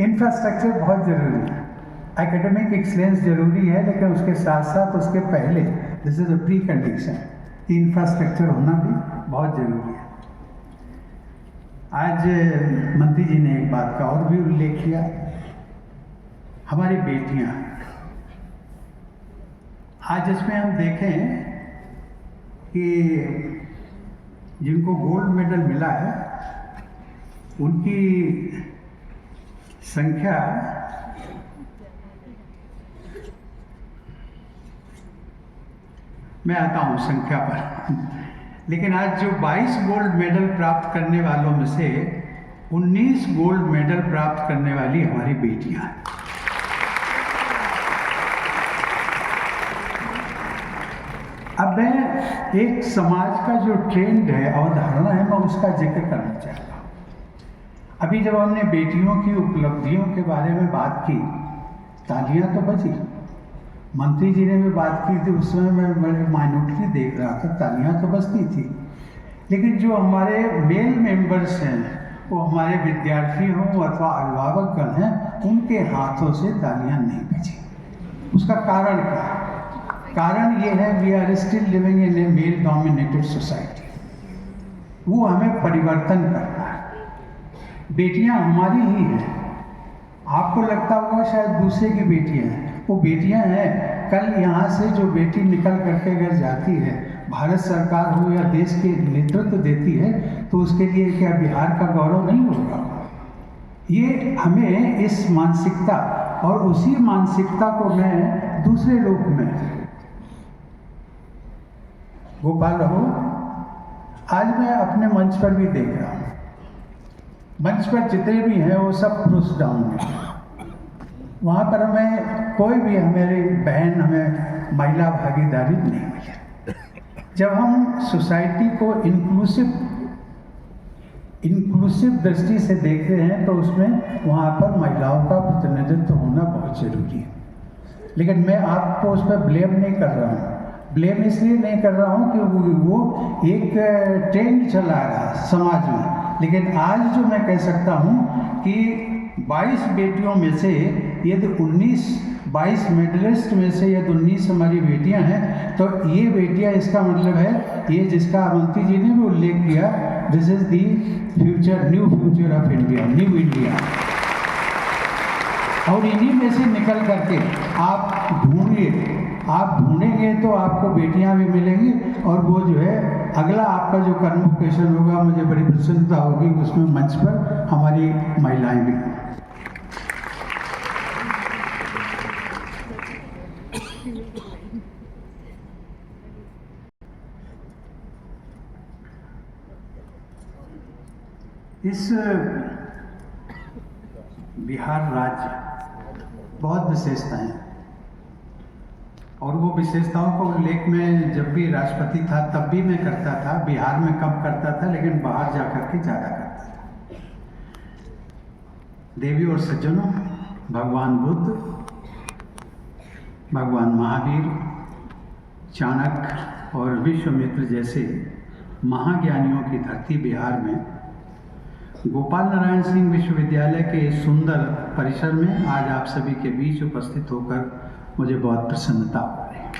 [SPEAKER 15] इंफ्रास्ट्रक्चर बहुत ज़रूरी है, एकेडमिक एक्सीलेंस जरूरी है, लेकिन उसके साथ साथ उसके पहले this is a pre condition, infrastructure होना भी बहुत ज़रूरी है। आज मंत्री जी ने एक बात का और भी उल्लेख किया, हमारी बेटियां, आज इसमें हम देखें कि जिनको गोल्ड मेडल मिला है उनकी संख्या मैं आता हूँ संख्या पर, लेकिन आज जो 22 गोल्ड मेडल प्राप्त करने वालों में से 19 गोल्ड मेडल प्राप्त करने वाली हमारी बेटियां हैं। अब मैं एक समाज का जो ट्रेंड है, अवधारणा है, मैं उसका जिक्र करना चाहता हूँ। अभी जब हमने बेटियों की उपलब्धियों के बारे में बात की, तालियां तो बजी। मंत्री जी ने भी बात की थी, उस समय मैं बड़े माइन्यूटली देख रहा था, तालियां तो बजती थी। लेकिन जो हमारे मेल मेंबर्स हैं, वो हमारे विद्यार्थी हों अथवा अभिभावकगण हैं, उनके हाथों से तालियां नहीं बजी। उसका कारण क्या है? कारण ये है, we are still living in a male dominated society. वो हमें परिवर्तन करना है। बेटियां हमारी ही हैं। आपको लगता होगा शायद दूसरे की बेटियां हैं, वो बेटियां हैं। कल यहाँ से जो बेटी निकल करके अगर जाती है, भारत सरकार हो या देश के नेतृत्व देती है, तो उसके लिए क्या बिहार का गौरव नहीं होगा? ये हमें इस मानसिकता, और उसी मानसिकता को मैं दूसरे रूप में, गोपाल रहो, आज मैं अपने मंच पर भी देख रहा हूँ। मंच पर जितने भी हैं वो सब पुरुष डाउन हैं। वहाँ पर हमें कोई भी, हमारी बहन, हमें महिला भागीदारी नहीं मिली। जब हम सोसाइटी को इंक्लूसिव दृष्टि से देख रहे हैं, तो उसमें वहाँ पर महिलाओं का प्रतिनिधित्व होना बहुत जरूरी है। लेकिन मैं आपको उस पर ब्लेम नहीं कर रहा हूँ। ब्लेम इसलिए नहीं कर रहा हूँ कि वो एक ट्रेंड चला रहा समाज में। लेकिन आज जो मैं कह सकता हूँ कि 22 बेटियों में से यदि 22 मेडलिस्ट में से यदि 19 हमारी बेटियां हैं, तो ये बेटियां, इसका मतलब है, ये जिसका मंत्री जी ने भी उल्लेख किया, this is the future, new future of India, new India. और इन्हीं में से निकल करके आप ढूंढेंगे तो आपको बेटियां भी मिलेंगी, और वो जो है अगला आपका जो कन्वोकेशन होगा, मुझे बड़ी प्रसन्नता होगी उसमें मंच पर हमारी महिलाएं भी हैं। इस बिहार राज्य बहुत विशेषताएं हैं, और वो विशेषताओं को उल्लेख में जब भी राष्ट्रपति था तब भी मैं करता था। बिहार में कम करता था, लेकिन बाहर जाकर के ज़्यादा करता था। देवी और सज्जनों, भगवान बुद्ध, भगवान महावीर, चाणक्य और विश्वामित्र जैसे महाज्ञानियों की धरती बिहार में गोपाल नारायण सिंह विश्वविद्यालय के इस सुंदर परिसर में आज आप सभी के बीच उपस्थित होकर मुझे बहुत प्रसन्नता हो रही है।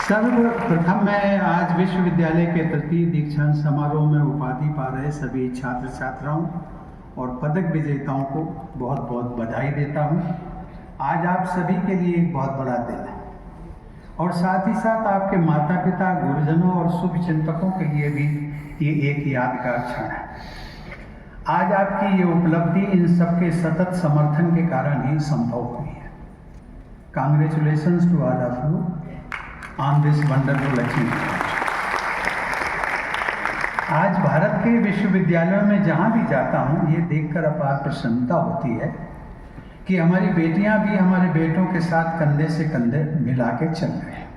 [SPEAKER 15] सर्वप्रथम मैं आज विश्वविद्यालय के तृतीय दीक्षांत समारोह में उपाधि पा रहे सभी छात्र छात्राओं और पदक विजेताओं को बहुत बहुत बधाई देता हूँ। आज आप सभी के लिए एक बहुत बड़ा दिन है, और साथ ही साथ आपके माता पिता, गुरुजनों और शुभ चिंतकों के लिए भी ये एक यादगार क्षण है। आज आपकी ये उपलब्धि इन सबके सतत समर्थन के कारण ही संभव हुई है। Congratulations to all of you on this wonderful achievement. आज भारत के विश्वविद्यालयों में जहाँ भी जाता हूँ, ये देखकर अपार प्रसन्नता होती है कि हमारी बेटियाँ भी हमारे बेटों के साथ कंधे से कंधे मिला के चल रहे हैं।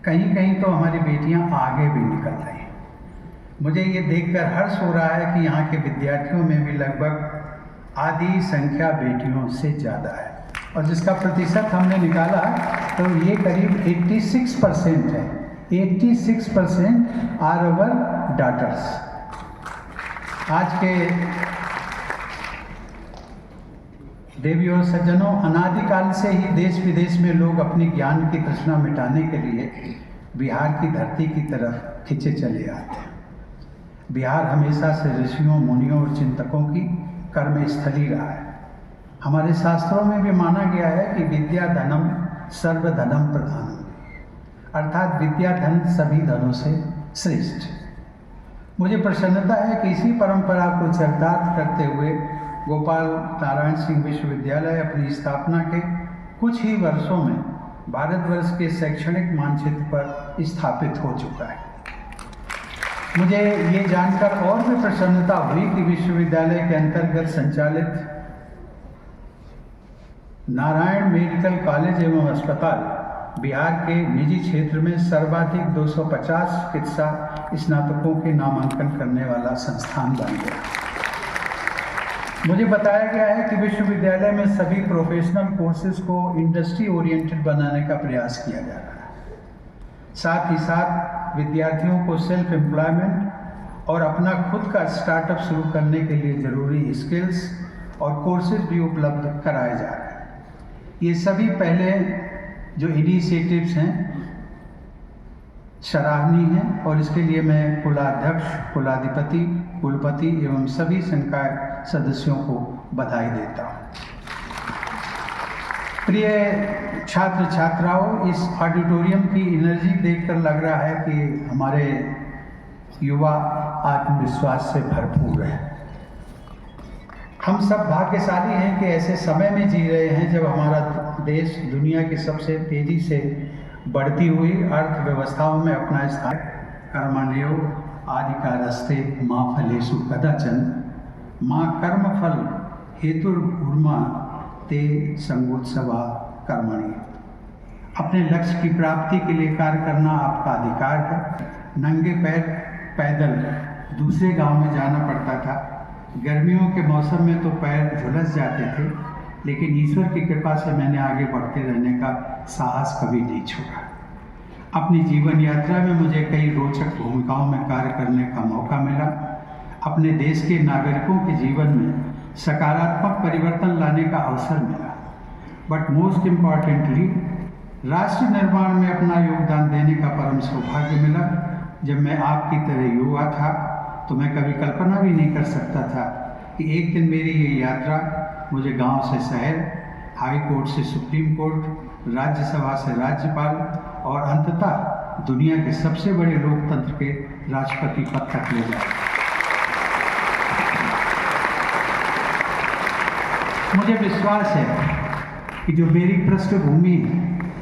[SPEAKER 15] कहीं कहीं तो हमारी बेटियाँ आगे भी निकल रही हैं। मुझे ये देखकर हर्ष हो रहा है कि यहाँ के विद्यार्थियों में भी लगभग आधी संख्या बेटियों से ज़्यादा है, और जिसका प्रतिशत हमने निकाला तो ये करीब 86% है। 86% आर अवर डॉटर्स। आज के देवी और सज्जनों, अनादिकाल से ही देश विदेश में लोग अपनी ज्ञान की तृष्णा मिटाने के लिए बिहार की धरती की तरफ खिंचे चले आते हैं। बिहार हमेशा से ऋषियों, मुनियों और चिंतकों की कर्म स्थली रहा है। हमारे शास्त्रों में भी माना गया है कि विद्या धनम सर्वधनम प्रधानम, अर्थात विद्या धन सभी धनों से श्रेष्ठ। मुझे प्रसन्नता है कि इसी परंपरा को चरितार्थ करते हुए गोपाल नारायण सिंह विश्वविद्यालय अपनी स्थापना के कुछ ही वर्षों में भारतवर्ष के शैक्षणिक मानचित्र पर स्थापित हो चुका है। मुझे ये जानकर और भी प्रसन्नता हुई कि विश्वविद्यालय के अंतर्गत संचालित नारायण मेडिकल कॉलेज एवं अस्पताल बिहार के निजी क्षेत्र में सर्वाधिक 250 चिकित्सा स्नातकों के नामांकन करने वाला संस्थान बन गया। मुझे बताया गया है कि विश्वविद्यालय में सभी प्रोफेशनल कोर्सेज को इंडस्ट्री ओरिएंटेड बनाने का प्रयास किया जा रहा है। साथ ही साथ विद्यार्थियों को सेल्फ एम्प्लॉयमेंट और अपना खुद का स्टार्टअप शुरू करने के लिए ज़रूरी स्किल्स और कोर्सेज भी उपलब्ध कराए जा रहे हैं। ये सभी पहले जो इनिशिएटिव्स हैं सराहनीय हैं और इसके लिए मैं कुलाध्यक्ष, कुलाधिपति, कुलपति एवं सभी संकाय सदस्यों को बधाई देता हूँ। प्रिय छात्र छात्राओं, इस ऑडिटोरियम की एनर्जी देखकर लग रहा है कि हमारे युवा आत्मविश्वास से भरपूर है। हम सब भाग्यशाली हैं कि ऐसे समय में जी रहे हैं जब हमारा देश दुनिया की सबसे तेजी से बढ़ती हुई अर्थव्यवस्थाओं में अपना स्थान कर्मण्यो आदिकारस्ते माँ फलेषु कदाचन माँ कर्मफल हेतुर्भूर्मा ते संगोत्सवा कर्मणि। अपने लक्ष्य की प्राप्ति के लिए कार्य करना आपका अधिकार है। नंगे पैर पैदल दूसरे गांव में जाना पड़ता था। गर्मियों के मौसम में तो पैर झुलस जाते थे, लेकिन ईश्वर की कृपा से मैंने आगे बढ़ते रहने का साहस कभी नहीं छोड़ा। अपनी जीवन यात्रा में मुझे कई रोचक भूमिकाओं में कार्य करने का मौका मिला। अपने देश के नागरिकों के जीवन में सकारात्मक परिवर्तन लाने का अवसर मिला। बट मोस्ट इम्पॉर्टेंटली राष्ट्र निर्माण में अपना योगदान देने का परम सौभाग्य मिला। जब मैं आपकी तरह युवा था तो मैं कभी कल्पना भी नहीं कर सकता था कि एक दिन मेरी ये यात्रा मुझे गांव से शहर, हाई कोर्ट से सुप्रीम कोर्ट, राज्यसभा से राज्यपाल और अंततः दुनिया के सबसे बड़े लोकतंत्र के राष्ट्रपति पद तक ले जाए। मुझे विश्वास है कि जो मेरी पृष्ठभूमि है,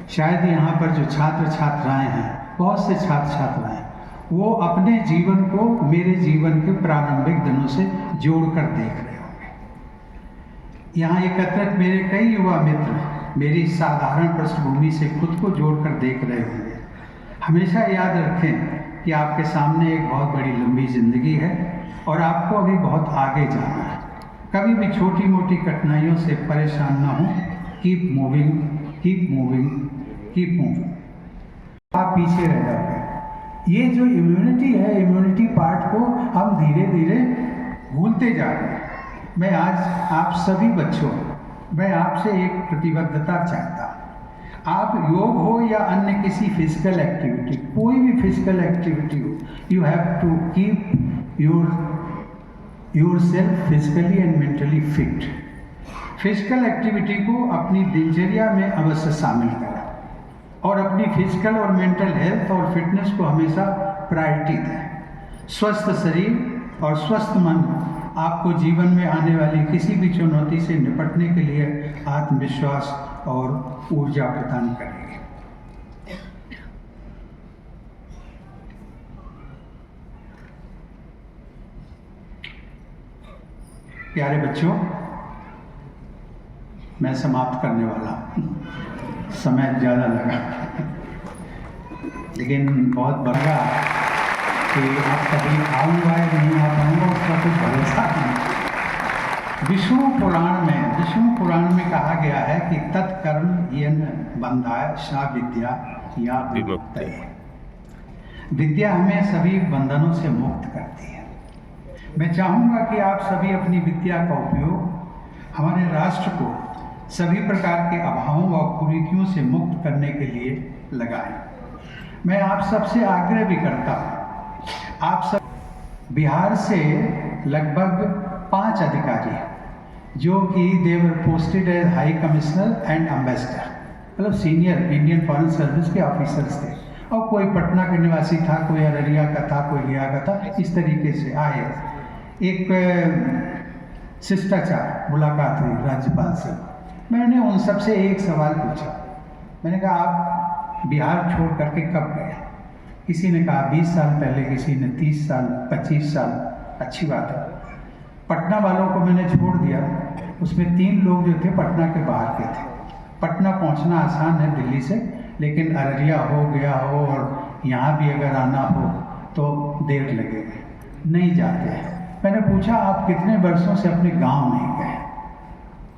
[SPEAKER 15] शायद यहाँ पर जो छात्र छात्राएं हैं, बहुत से छात्र छात्राएं, वो अपने जीवन को मेरे जीवन के प्रारंभिक दिनों से जोड़कर देख रहे होंगे। यहाँ एकत्रित मेरे कई युवा मित्र मेरी साधारण पृष्ठभूमि से खुद को जोड़कर देख रहे होंगे। हमेशा याद रखें कि आपके सामने एक बहुत बड़ी लंबी जिंदगी है और आपको अभी बहुत आगे जाना है। कभी भी छोटी मोटी कठिनाइयों से परेशान ना हो। Keep moving, keep moving, keep moving. आप पीछे रह जाओगे। ये जो इम्यूनिटी है, इम्यूनिटी पार्ट को हम धीरे धीरे भूलते जा रहे हैं। मैं आज आप सभी बच्चों, मैं आपसे एक प्रतिबद्धता चाहता हूँ। आप योग हो या अन्य किसी फिजिकल एक्टिविटी, कोई भी फिजिकल एक्टिविटी हो, you have to keep yourself physically and mentally fit. Physical activity को अपनी दिनचर्या में अवश्य शामिल करें और अपनी फिजिकल और मेंटल हेल्थ और फिटनेस को हमेशा प्रायोरिटी दें। स्वस्थ शरीर और स्वस्थ मन आपको जीवन में आने वाली किसी भी चुनौती से निपटने के लिए आत्मविश्वास और ऊर्जा प्रदान करेंगे। प्यारे बच्चों, मैं समाप्त करने वाला हूँ। समय ज़्यादा लगा, लेकिन बहुत बढ़िया कि आप कभी आऊँगा या नहीं आ पाऊँगा उसका कुछ भरोसा नहीं। विष्णु पुराण में कहा गया है कि तत्कर्म येन बंधाय सा विद्या या विमुक्तये। विद्या हमें सभी बंधनों से मुक्त करती है। मैं चाहूँगा कि आप सभी अपनी विद्या का उपयोग हमारे राष्ट्र को सभी प्रकार के अभावों व कुरीतियों से मुक्त करने के लिए लगाएं। मैं आप सबसे आग्रह भी करता हूँ। आप सब बिहार से लगभग 5 अधिकारी हैं जो कि they were posted as high commissioner and ambassador, मतलब सीनियर इंडियन फॉरेन सर्विस के ऑफिसर्स थे। और कोई पटना का निवासी था, कोई अररिया का था, कोई गया का था। इस तरीके से आए। एक शिष्टाचार मुलाकात हुई राज्यपाल से। मैंने उन सबसे एक सवाल पूछा। मैंने कहा आप बिहार छोड़ करके कब गए? किसी ने कहा 20 साल पहले, किसी ने 30 साल, 25 साल। अच्छी बात है। पटना वालों को मैंने छोड़ दिया, उसमें 3 लोग जो थे पटना के बाहर के थे। पटना पहुंचना आसान है दिल्ली से, लेकिन अररिया हो, गया हो और यहाँ भी अगर आना हो तो देर लगेगी, नहीं जाते हैं। मैंने पूछा आप कितने वर्षों से अपने गांव नहीं गए?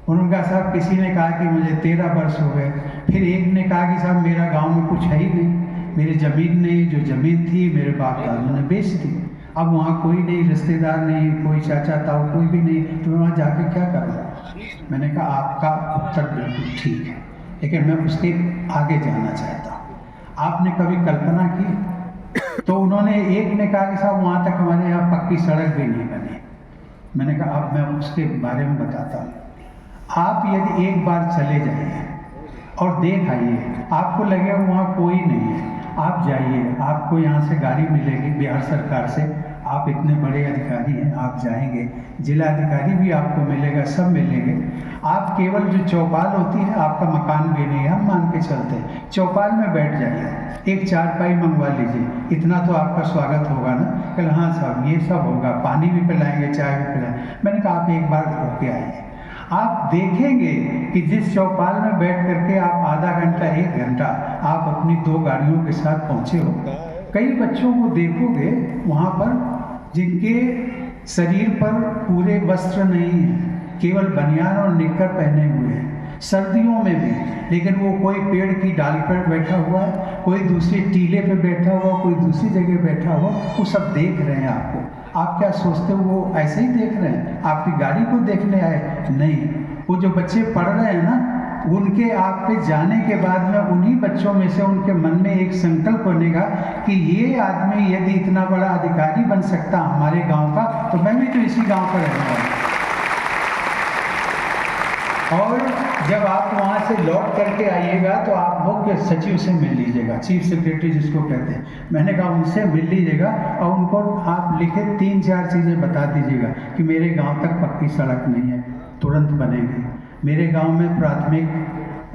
[SPEAKER 15] उन्होंने कहा साहब, किसी ने कहा कि मुझे 13 वर्ष हो गए। फिर एक ने कहा कि साहब मेरा गांव में कुछ है ही नहीं, मेरी ज़मीन नहीं, जो ज़मीन थी मेरे बाप दादों ने बेच दी, अब वहाँ कोई नहीं, रिश्तेदार नहीं, कोई चाचा ताऊ कोई भी नहीं, तो मैं वहाँ जाके क्या करूँगा? मैंने कहा आपका उत्तर बिल्कुल ठीक है, लेकिन मैं उसके आगे जाना चाहता हूँ। आपने कभी कल्पना की? तो उन्होंने, एक ने कहा कि साहब वहाँ तक हमारे यहाँ पक्की सड़क भी नहीं बनी। मैंने कहा अब मैं उसके बारे में बताता हूँ। आप यदि एक बार चले जाइए और देख आइए, आपको लगे वहाँ कोई नहीं है, आप जाइए, आपको यहाँ से गाड़ी मिलेगी बिहार सरकार से, आप इतने बड़े अधिकारी हैं, आप जाएंगे, जिला अधिकारी भी आपको मिलेगा, सब मिलेंगे। आप केवल जो चौपाल होती है, आपका मकान भी नहीं है, हम मान के चलते हैं, चौपाल में बैठ जाइए, एक चारपाई मंगवा लीजिए, इतना तो आपका स्वागत होगा ना। कल हाँ साहब ये सब होगा, पानी भी पिलाएंगे, चाय भी पिलाएंगे। मैंने कहा आप एक बार होके आइए, आप देखेंगे कि जिस चौपाल में बैठ करके आप आधा घंटा 1 घंटा आप अपनी 2 गाड़ियों के साथ पहुँचे हो, कई बच्चों को देखोगे वहाँ पर जिनके शरीर पर पूरे वस्त्र नहीं हैं, केवल बनियान और निक्कर पहने हुए हैं, सर्दियों में भी, लेकिन वो कोई पेड़ की डाल पर बैठा हुआ है, कोई दूसरी टीले पे बैठा हुआ, कोई दूसरी जगह बैठा हुआ, वो सब देख रहे हैं आपको। आप क्या सोचते हो वो ऐसे ही देख रहे हैं? आपकी गाड़ी को देखने आए? नहीं, वो जो बच्चे पढ़ रहे हैं ना, उनके आप पे जाने के बाद में उन्हीं बच्चों में से उनके मन में एक संकल्प बनेगा कि ये आदमी यदि इतना बड़ा अधिकारी बन सकता हमारे गांव का, तो मैं भी तो इसी गांव का रहने वाला। और जब आप वहाँ से लौट करके आइएगा तो आप मुख्य सचिव से मिल लीजिएगा, चीफ सेक्रेटरी जिसको कहते हैं। मैंने कहा उनसे मिल लीजिएगा और उनको आप लिखे 3-4 चीज़ें बता दीजिएगा कि मेरे गांव तक पक्की सड़क नहीं है, तुरंत बनेगी। मेरे गांव में प्राथमिक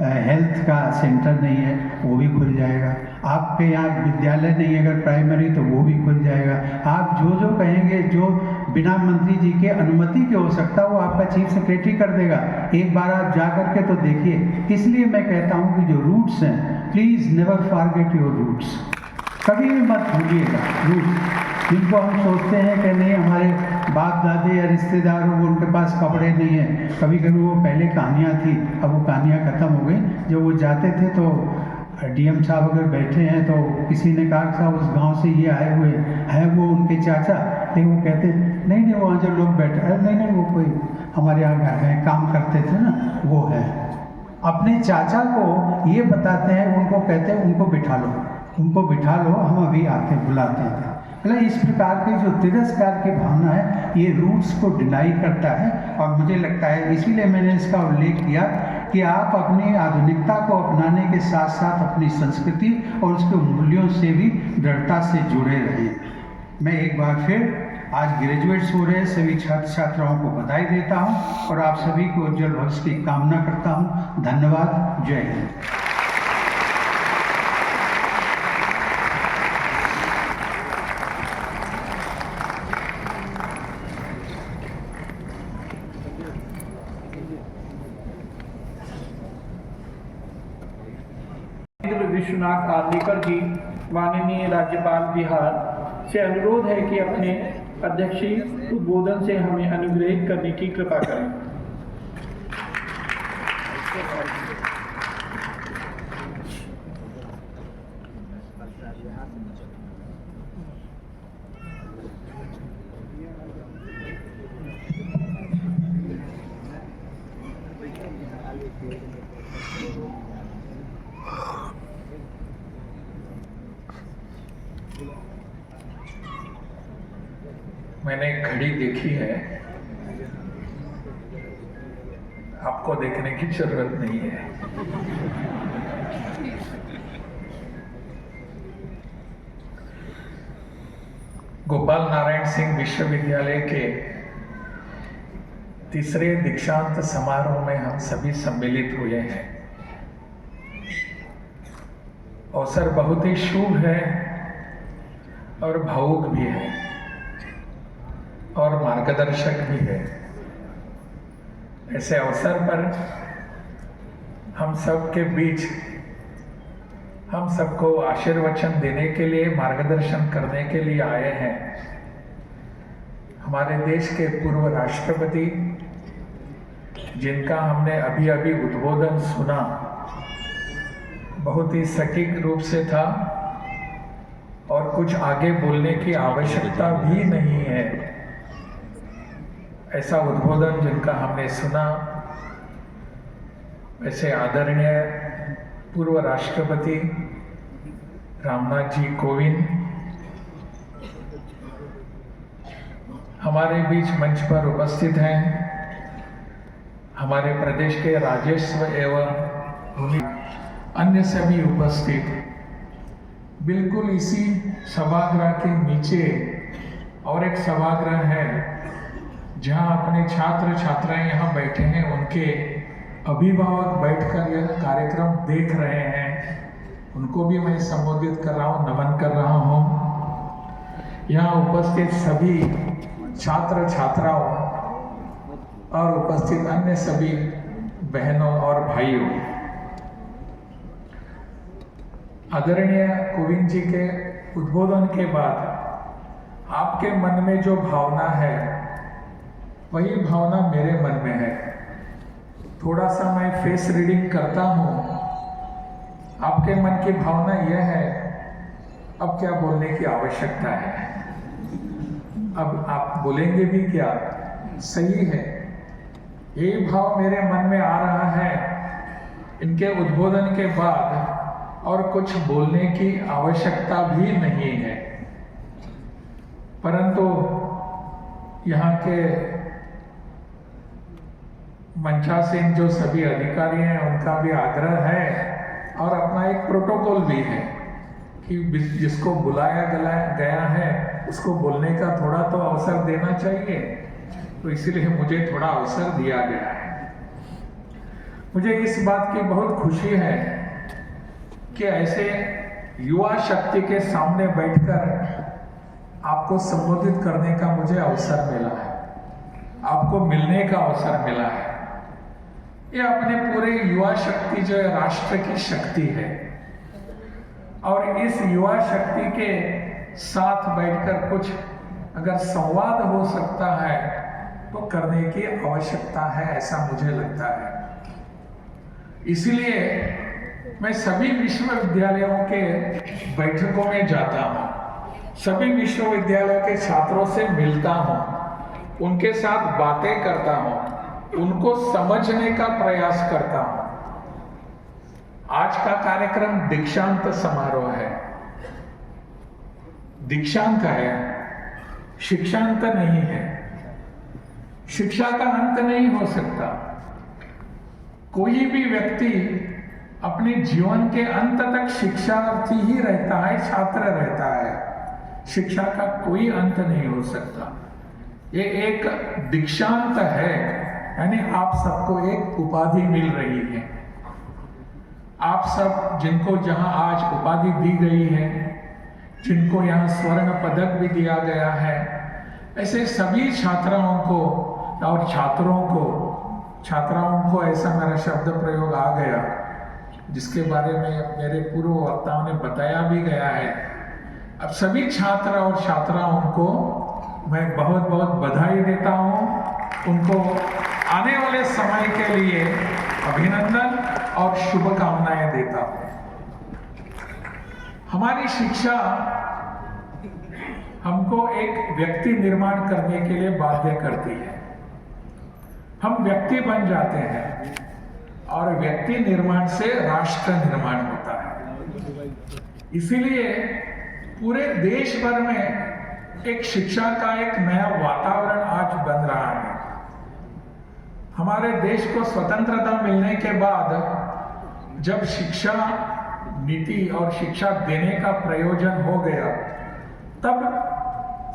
[SPEAKER 15] हेल्थ का सेंटर नहीं है, वो भी खुल जाएगा। आपके यहाँ विद्यालय नहीं है अगर प्राइमरी, तो वो भी खुल जाएगा। आप जो जो कहेंगे, जो बिना मंत्री जी के अनुमति के हो सकता वो आपका चीफ सेक्रेटरी कर देगा। एक बार आप जा करके तो देखिए। इसलिए मैं कहता हूँ कि जो रूट्स हैं, please never forget your roots, कभी भी मत भूलिएगा रूट्स। जिनको हम सोचते हैं कि नहीं हमारे बाप दादे या रिश्तेदार हो, उनके पास कपड़े नहीं हैं, कभी कभी वो पहले कहानियाँ थी, अब वो कहानियाँ ख़त्म हो गई। जब वो जाते थे तो डीएम साहब अगर बैठे हैं तो किसी ने कहा साहब उस गांव से ये आए हुए हैं, वो उनके चाचा, लेकिन वो कहते नहीं वहाँ जो लोग बैठे, अरे नहीं वो कोई हमारे यहाँ हैं, काम करते थे ना, वो है। अपने चाचा को ये बताते हैं, उनको कहते हैं उनको बिठा लो, हम अभी आते बुलाते हैं। मतलब इस प्रकार के जो तिरस्कार की भावना है, ये रूट्स को डिनाई करता है। और मुझे लगता है इसीलिए मैंने इसका उल्लेख किया कि आप अपनी आधुनिकता को अपनाने के साथ साथ अपनी संस्कृति और उसके मूल्यों से भी दृढ़ता से जुड़े रहें। मैं एक बार फिर आज ग्रेजुएट्स हो रहे सभी छात्र छात्राओं को बधाई देता हूं और आप सभी को उज्जवल भविष्य की कामना करता हूं। धन्यवाद। जय हिंद।
[SPEAKER 5] विश्वनाथ आर्लेकर जी, माननीय राज्यपाल बिहार से अनुरोध है कि अपने अध्यक्षीय उद्बोधन से हमें अनुग्रहित करने की कृपा करें।
[SPEAKER 16] मैंने घड़ी देखी है, आपको देखने की जरूरत नहीं है। गोपाल नारायण सिंह विश्वविद्यालय के तीसरे दीक्षांत समारोह में हम सभी सम्मिलित हुए हैं। अवसर बहुत ही शुभ है और भावुक भी है और मार्गदर्शक भी है। ऐसे अवसर पर हम सब के बीच हम सबको आशीर्वचन देने के लिए, मार्गदर्शन करने के लिए आए हैं हमारे देश के पूर्व राष्ट्रपति, जिनका हमने अभी अभी उद्बोधन सुना, बहुत ही सटीक रूप से था और कुछ आगे बोलने की आवश्यकता भी नहीं है। ऐसा उद्बोधन जिनका हमने सुना, ऐसे आदरणीय पूर्व राष्ट्रपति रामनाथ जी कोविंद हमारे बीच मंच पर उपस्थित हैं। हमारे प्रदेश के राजस्व एवं अन्य सभी उपस्थित, बिल्कुल इसी सभागृह के नीचे और एक सभागृह है जहां अपने छात्र छात्राएं यहाँ बैठे हैं, उनके अभिभावक बैठकर यह कार्यक्रम देख रहे हैं। उनको भी मैं संबोधित कर रहा हूँ, नमन कर रहा हूँ। यहाँ उपस्थित सभी छात्र छात्राओं और उपस्थित अन्य सभी बहनों और भाइयों, आदरणीय कोविंद जी के उद्बोधन के बाद आपके मन में जो भावना है वही भावना मेरे मन में है। थोड़ा सा मैं फेस रीडिंग करता हूँ। आपके मन की भावना यह है, अब क्या बोलने की आवश्यकता है, अब आप बोलेंगे भी क्या, सही है। यही भाव मेरे मन में आ रहा है इनके उद्बोधन के बाद, और कुछ बोलने की आवश्यकता भी नहीं है। परंतु यहाँ के मंचासीन जो सभी अधिकारी हैं उनका भी आग्रह है और अपना एक प्रोटोकॉल भी है कि जिसको बुलाया गया है उसको बोलने का थोड़ा तो अवसर देना चाहिए। तो इसीलिए मुझे थोड़ा अवसर दिया गया है। मुझे इस बात की बहुत खुशी है कि ऐसे युवा शक्ति के सामने बैठकर आपको संबोधित करने का मुझे अवसर मिला है, आपको मिलने का अवसर मिला है। ये अपने पूरे युवा शक्ति जो राष्ट्र की शक्ति है, और इस युवा शक्ति के साथ बैठकर कुछ अगर संवाद हो सकता है तो करने की आवश्यकता है, ऐसा मुझे लगता है। इसलिए मैं सभी विश्वविद्यालयों के बैठकों में जाता हूँ, सभी विश्वविद्यालयों के छात्रों से मिलता हूँ, उनके साथ बातें करता हूँ, उनको समझने का प्रयास करता हूँ। आज का कार्यक्रम दीक्षांत समारोह है। दीक्षांत है, शिक्षांत नहीं है। शिक्षा का अंत नहीं हो सकता। कोई भी व्यक्ति अपने जीवन के अंत तक शिक्षार्थी ही रहता है, छात्र रहता है। शिक्षा का कोई अंत नहीं हो सकता। ये एक दीक्षांत है, यानी आप सबको एक उपाधि मिल रही है। आप सब जिनको जहां आज उपाधि दी गई है, जिनको यहाँ स्वर्ण पदक भी दिया गया है, ऐसे सभी छात्राओं को और छात्राओं को ऐसा मेरा शब्द प्रयोग आ गया जिसके बारे में मेरे पूर्व वक्ताओं ने बताया भी गया है। अब सभी छात्र और छात्राओं को मैं बहुत बहुत बधाई देता हूँ। उनको आने वाले समय के लिए अभिनंदन और शुभकामनाएं देता हूँ। हमारी शिक्षा हमको एक व्यक्ति निर्माण करने के लिए बाध्य करती है। हम व्यक्ति बन जाते हैं और व्यक्ति निर्माण से राष्ट्र निर्माण होता है। इसीलिए पूरे देश भर में एक शिक्षा का एक नया वातावरण आज बन रहा है। हमारे देश को स्वतंत्रता मिलने के बाद जब शिक्षा नीति और शिक्षा देने का प्रयोजन हो गया, तब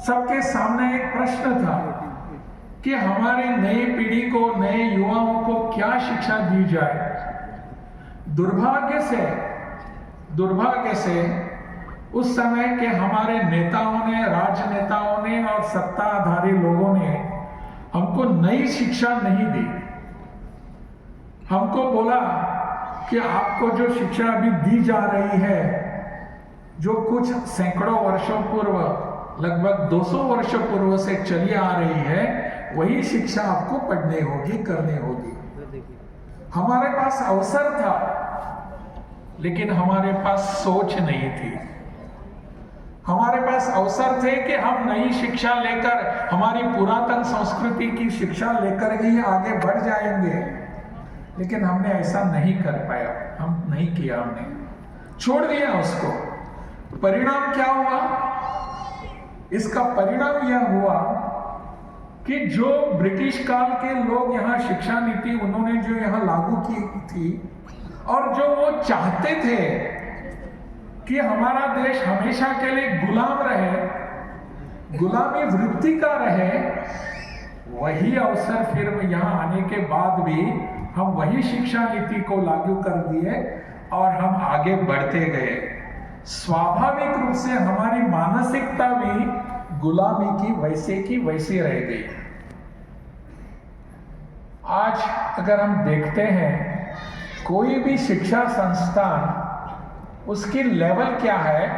[SPEAKER 16] सबके सामने एक प्रश्न था कि हमारे नई पीढ़ी को, नए युवाओं को क्या शिक्षा दी जाए। दुर्भाग्य से उस समय के हमारे नेताओं ने, राजनेताओं ने और सत्ताधारी लोगों ने हमको नई शिक्षा नहीं दी। हमको बोला कि आपको जो शिक्षा अभी दी जा रही है, जो कुछ सैकड़ों वर्षों पूर्व, लगभग 200 वर्ष पूर्व से चली आ रही है, वही शिक्षा आपको पढ़नी होगी, करनी होगी। हमारे पास अवसर था, लेकिन हमारे पास सोच नहीं थी। हमारे पास अवसर थे कि हम नई शिक्षा लेकर, हमारी पुरातन संस्कृति की शिक्षा लेकर ही आगे बढ़ जाएंगे, लेकिन हमने ऐसा नहीं कर पाया। हम नहीं किया, हमने छोड़ दिया उसको। परिणाम क्या हुआ? इसका परिणाम यह हुआ कि जो ब्रिटिश काल के लोग यहाँ शिक्षा नीति उन्होंने जो यहाँ लागू की थी, और जो वो चाहते थे कि हमारा देश हमेशा के लिए गुलाम रहे, गुलामी वृत्ति का रहे, वही अवसर फिर यहाँ आने के बाद भी हम वही शिक्षा नीति को लागू कर दिए और हम आगे बढ़ते गए। स्वाभाविक रूप से हमारी मानसिकता भी गुलामी की वैसी रह गई। आज अगर हम देखते हैं कोई भी शिक्षा संस्थान, उसकी लेवल क्या है,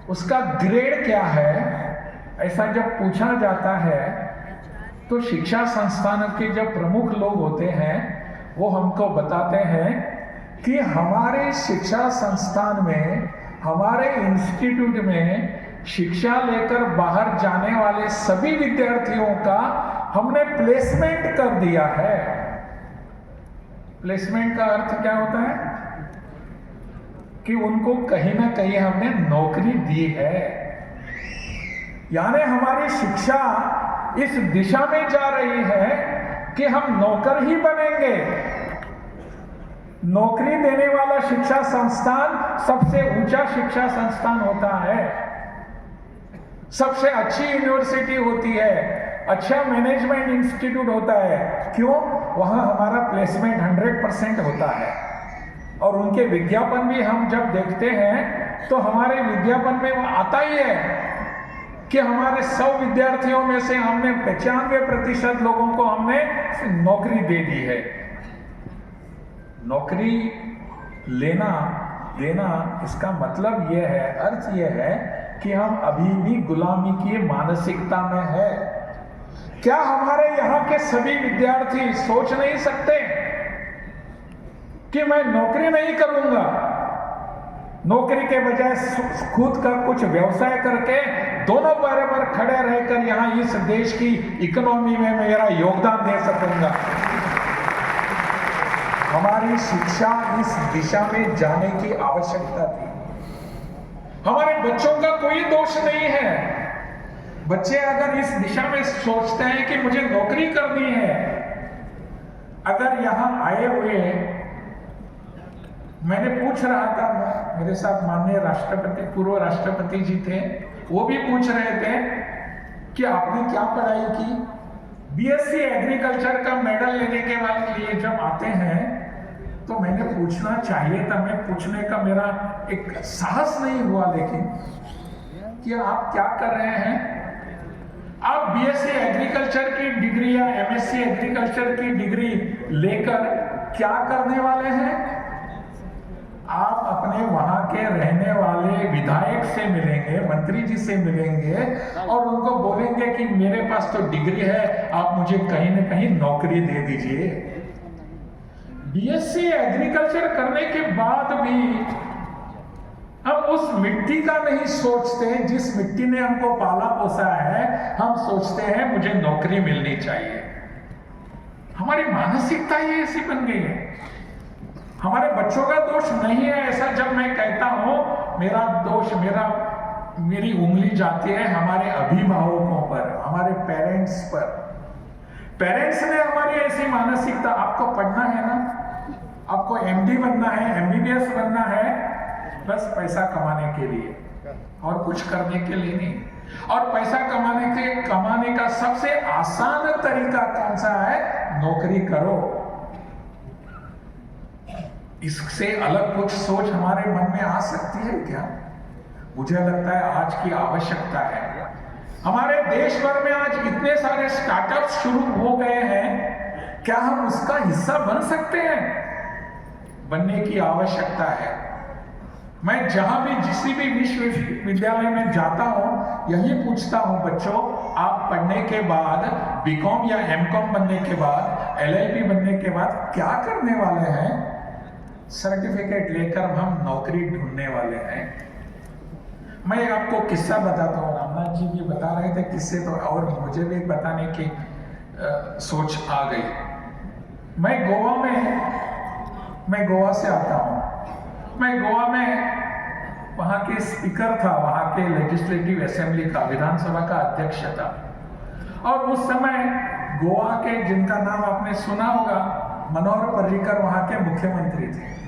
[SPEAKER 16] उसका ग्रेड क्या है, ऐसा जब पूछा जाता है तो शिक्षा संस्थानों के जो प्रमुख लोग होते हैं वो हमको बताते हैं कि हमारे शिक्षा संस्थान में, हमारे इंस्टीट्यूट में शिक्षा लेकर बाहर जाने वाले सभी विद्यार्थियों का हमने प्लेसमेंट कर दिया है। प्लेसमेंट का अर्थ क्या होता है? कि उनको कहीं ना कहीं हमने नौकरी दी है। यानी हमारी शिक्षा इस दिशा में जा रही है कि हम नौकर ही बनेंगे। नौकरी देने वाला शिक्षा संस्थान सबसे ऊंचा शिक्षा संस्थान होता है, सबसे अच्छी यूनिवर्सिटी होती है, अच्छा मैनेजमेंट इंस्टीट्यूट होता है। क्यों? वहां हमारा प्लेसमेंट 100% होता है। और उनके विज्ञापन भी हम जब देखते हैं तो हमारे विज्ञापन में वो आता ही है कि हमारे 100 विद्यार्थियों में से हमने 95% लोगों को हमने नौकरी दे दी है। नौकरी लेना देना, इसका मतलब यह है, अर्थ यह है कि हम अभी भी गुलामी की मानसिकता में है। क्या हमारे यहाँ के सभी विद्यार्थी सोच नहीं सकते कि मैं नौकरी नहीं करूंगा, नौकरी के बजाय खुद का कुछ व्यवसाय करके दोनों पैरों पर खड़े रहकर यहाँ इस देश की इकोनॉमी में मेरा योगदान दे सकूंगा? हमारी शिक्षा इस दिशा में जाने की आवश्यकता थी। हमारे बच्चों का कोई दोष नहीं है। बच्चे अगर इस दिशा में सोचते हैं कि मुझे नौकरी करनी है, अगर यहां आए हुए, मैंने पूछ रहा था, मेरे साथ माननीय राष्ट्रपति, पूर्व राष्ट्रपति जी थे, वो भी पूछ रहे थे कि आपने क्या पढ़ाई की। बीएससी एग्रीकल्चर का मेडल लेने के लिए जब आते हैं तो मैंने पूछना चाहिए था, मैं पूछने का मेरा एक साहस नहीं हुआ, लेकिन कि आप क्या कर रहे हैं? आप बीएससी एग्रीकल्चर की डिग्री या एमएससी एग्रीकल्चर की डिग्री लेकर क्या करने वाले हैं? आप अपने वहां के रहने वाले विधायक से मिलेंगे, मंत्री जी से मिलेंगे और उनको बोलेंगे कि मेरे पास तो डिग्री है, आप मुझे कहीं ना कहीं नौकरी दे दीजिए। बीएससी एग्रीकल्चर करने के बाद भी हम उस मिट्टी का नहीं सोचते जिस मिट्टी ने हमको पाला पोसा है। हम सोचते हैं मुझे नौकरी मिलनी चाहिए। हमारी मानसिकता ही ऐसी बन गई है। हमारे बच्चों का दोष नहीं है ऐसा जब मैं कहता हूं, मेरा दोष, मेरी उंगली जाती है हमारे अभिभावकों पर, हमारे पेरेंट्स पर। पेरेंट्स ने हमारी ऐसी मानसिकता, आपको पढ़ना है ना, आपको एमडी बनना है, एमबीबीएस बनना है, बस पैसा कमाने के लिए और कुछ करने के लिए नहीं। और पैसा कमाने का सबसे आसान तरीका कौन सा है? नौकरी करो। इससे अलग कुछ सोच हमारे मन में आ सकती है क्या? मुझे लगता है आज की आवश्यकता है। हमारे देश भर में आज इतने सारे स्टार्टअप्स शुरू हो गए हैं, क्या हम उसका हिस्सा बन सकते हैं? बनने की आवश्यकता है। मैं जहां भी किसी भी विश्वविद्यालय में जाता हूं, यही पूछता हूं बच्चों, आप पढ़ने के बाद बीकॉम या एमकॉम बनने के बाद, एलएलबी बनने के बाद क्या करने वाले हैं? सर्टिफिकेट लेकर हम नौकरी ढूंढने वाले हैं। मैं आपको किस्सा बताता हूँ, रामनाथ जी भी बता रहे थे किस्से, तो और मुझे भी बताने की सोच आ गई। मैं गोवा से आता हूँ। मैं गोवा में वहाँ के स्पीकर था, वहाँ के लेजिस्लेटिव असेंबली का, विधानसभा का अध्यक्ष था। और उस समय गोवा के, जिनका नाम आपने सुना होगा, मनोहर पर्रिकर वहाँ के मुख्यमंत्री थे।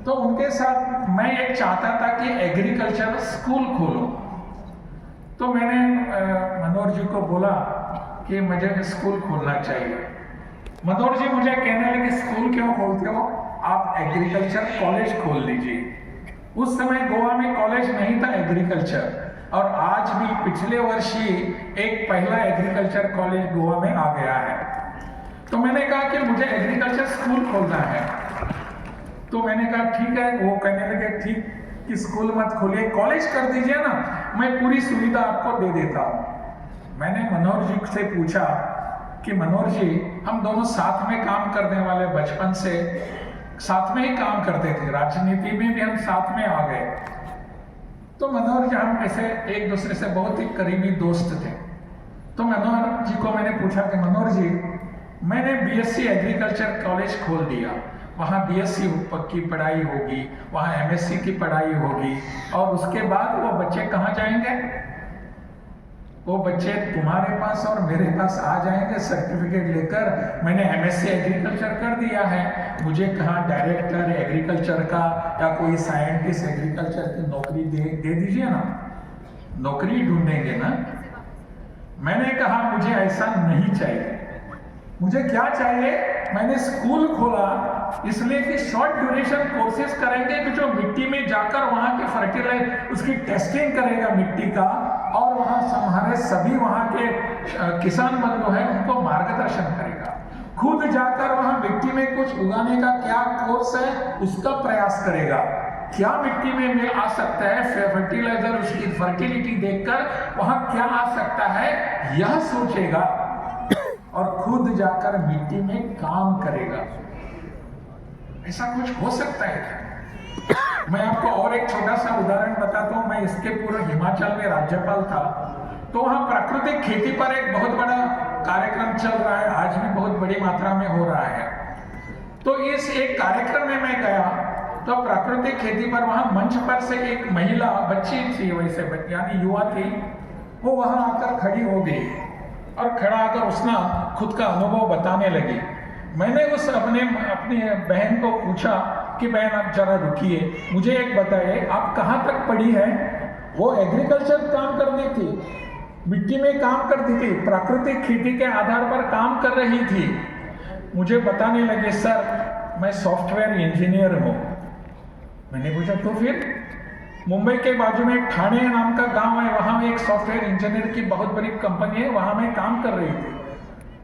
[SPEAKER 16] तो उनके साथ मैं एक चाहता था कि एग्रीकल्चर स्कूल खोलो। तो मैंने मनोहर जी को बोला कि मुझे स्कूल खोलना चाहिए। मनोहर जी मुझे कहने लगे, स्कूल क्यों खोलते हो, आप एग्रीकल्चर कॉलेज खोल लीजिए। उस समय गोवा में कॉलेज नहीं था एग्रीकल्चर, और आज भी पिछले वर्ष ही एक पहला एग्रीकल्चर कॉलेज गोवा में आ गया है। तो मैंने कहा कि मुझे एग्रीकल्चर स्कूल खोलना है। तो मैंने कहा ठीक है। वो कहने लगे ठीक कि स्कूल मत खोलिए, कॉलेज कर दीजिए ना, मैं पूरी सुविधा आपको दे देता हूँ। मैंने मनोहर जी से पूछा कि मनोहर जी, हम दोनों साथ में काम करने वाले, बचपन से साथ में ही काम करते थे, राजनीति में भी हम साथ में आ गए। तो मनोहर जी, हम ऐसे एक दूसरे से बहुत ही करीबी दोस्त थे। तो मनोहर जी को मैंने पूछा कि मनोहर जी, मैंने बीएससी एग्रीकल्चर कॉलेज खोल दिया, वहाँ बीएससी की पढ़ाई होगी, वहाँ एमएससी की पढ़ाई होगी, और उसके बाद वो बच्चे कहाँ जाएंगे? वो बच्चे तुम्हारे पास और मेरे पास आ जाएंगे सर्टिफिकेट लेकर, मैंने एमएससी एग्रीकल्चर कर दिया है, मुझे कहाँ डायरेक्टर एग्रीकल्चर का या कोई साइंटिस्ट एग्रीकल्चर की नौकरी दे दीजिए ना, नौकरी ढूंढेंगे ना। मैंने कहा मुझे ऐसा नहीं चाहिए। मुझे क्या चाहिए? मैंने स्कूल खोला इसलिए कि शॉर्ट ड्यूरेशन कोर्सेज करेंगे कि जो मिट्टी में जाकर वहाँ के फर्टिलाइजर, उसकी टेस्टिंग करेगा मिट्टी का, और वहाँ हमारे सभी वहाँ के किसान बंधु हैं उनको मार्गदर्शन करेगा। खुद जाकर वहाँ मिट्टी में कुछ उगाने का क्या कोर्स है उसका प्रयास करेगा, क्या मिट्टी में आ सकता है, फर्टिलाइजर उसकी फर्टिलिटी देखकर वहाँ क्या आ सकता है यह सोचेगा, और खुद जाकर मिट्टी में काम करेगा। ऐसा कुछ हो सकता है क्या? मैं आपको और एक छोटा सा उदाहरण बताता हूँ। मैं इसके पूर्व हिमाचल में राज्यपाल था, तो वहाँ प्राकृतिक खेती पर एक बहुत बड़ा कार्यक्रम चल रहा है, आज भी बहुत बड़ी मात्रा में हो रहा है। तो इस एक कार्यक्रम में मैं गया, तो प्राकृतिक खेती पर वहाँ मंच पर से एक महिला, बच्ची थी वैसे, यानी युवा थी, वो वहाँ आकर खड़ी हो गई और खड़ा आकर उसने खुद का अनुभव बताने लगी। मैंने उस अपनी बहन को पूछा कि बहन आप जरा रुकिए, मुझे एक बताइए आप कहाँ तक पढ़ी है? वो एग्रीकल्चर काम करती थी, मिट्टी में काम करती थी, प्राकृतिक खेती के आधार पर काम कर रही थी। मुझे बताने लगे सर मैं सॉफ्टवेयर इंजीनियर हूँ। मैंने पूछा तो फिर? मुंबई के बाजू में ठाणे नाम का गांव है, वहां एक सॉफ्टवेयर इंजीनियर की बहुत बड़ी कंपनी है, वहां मैं काम कर रही थी।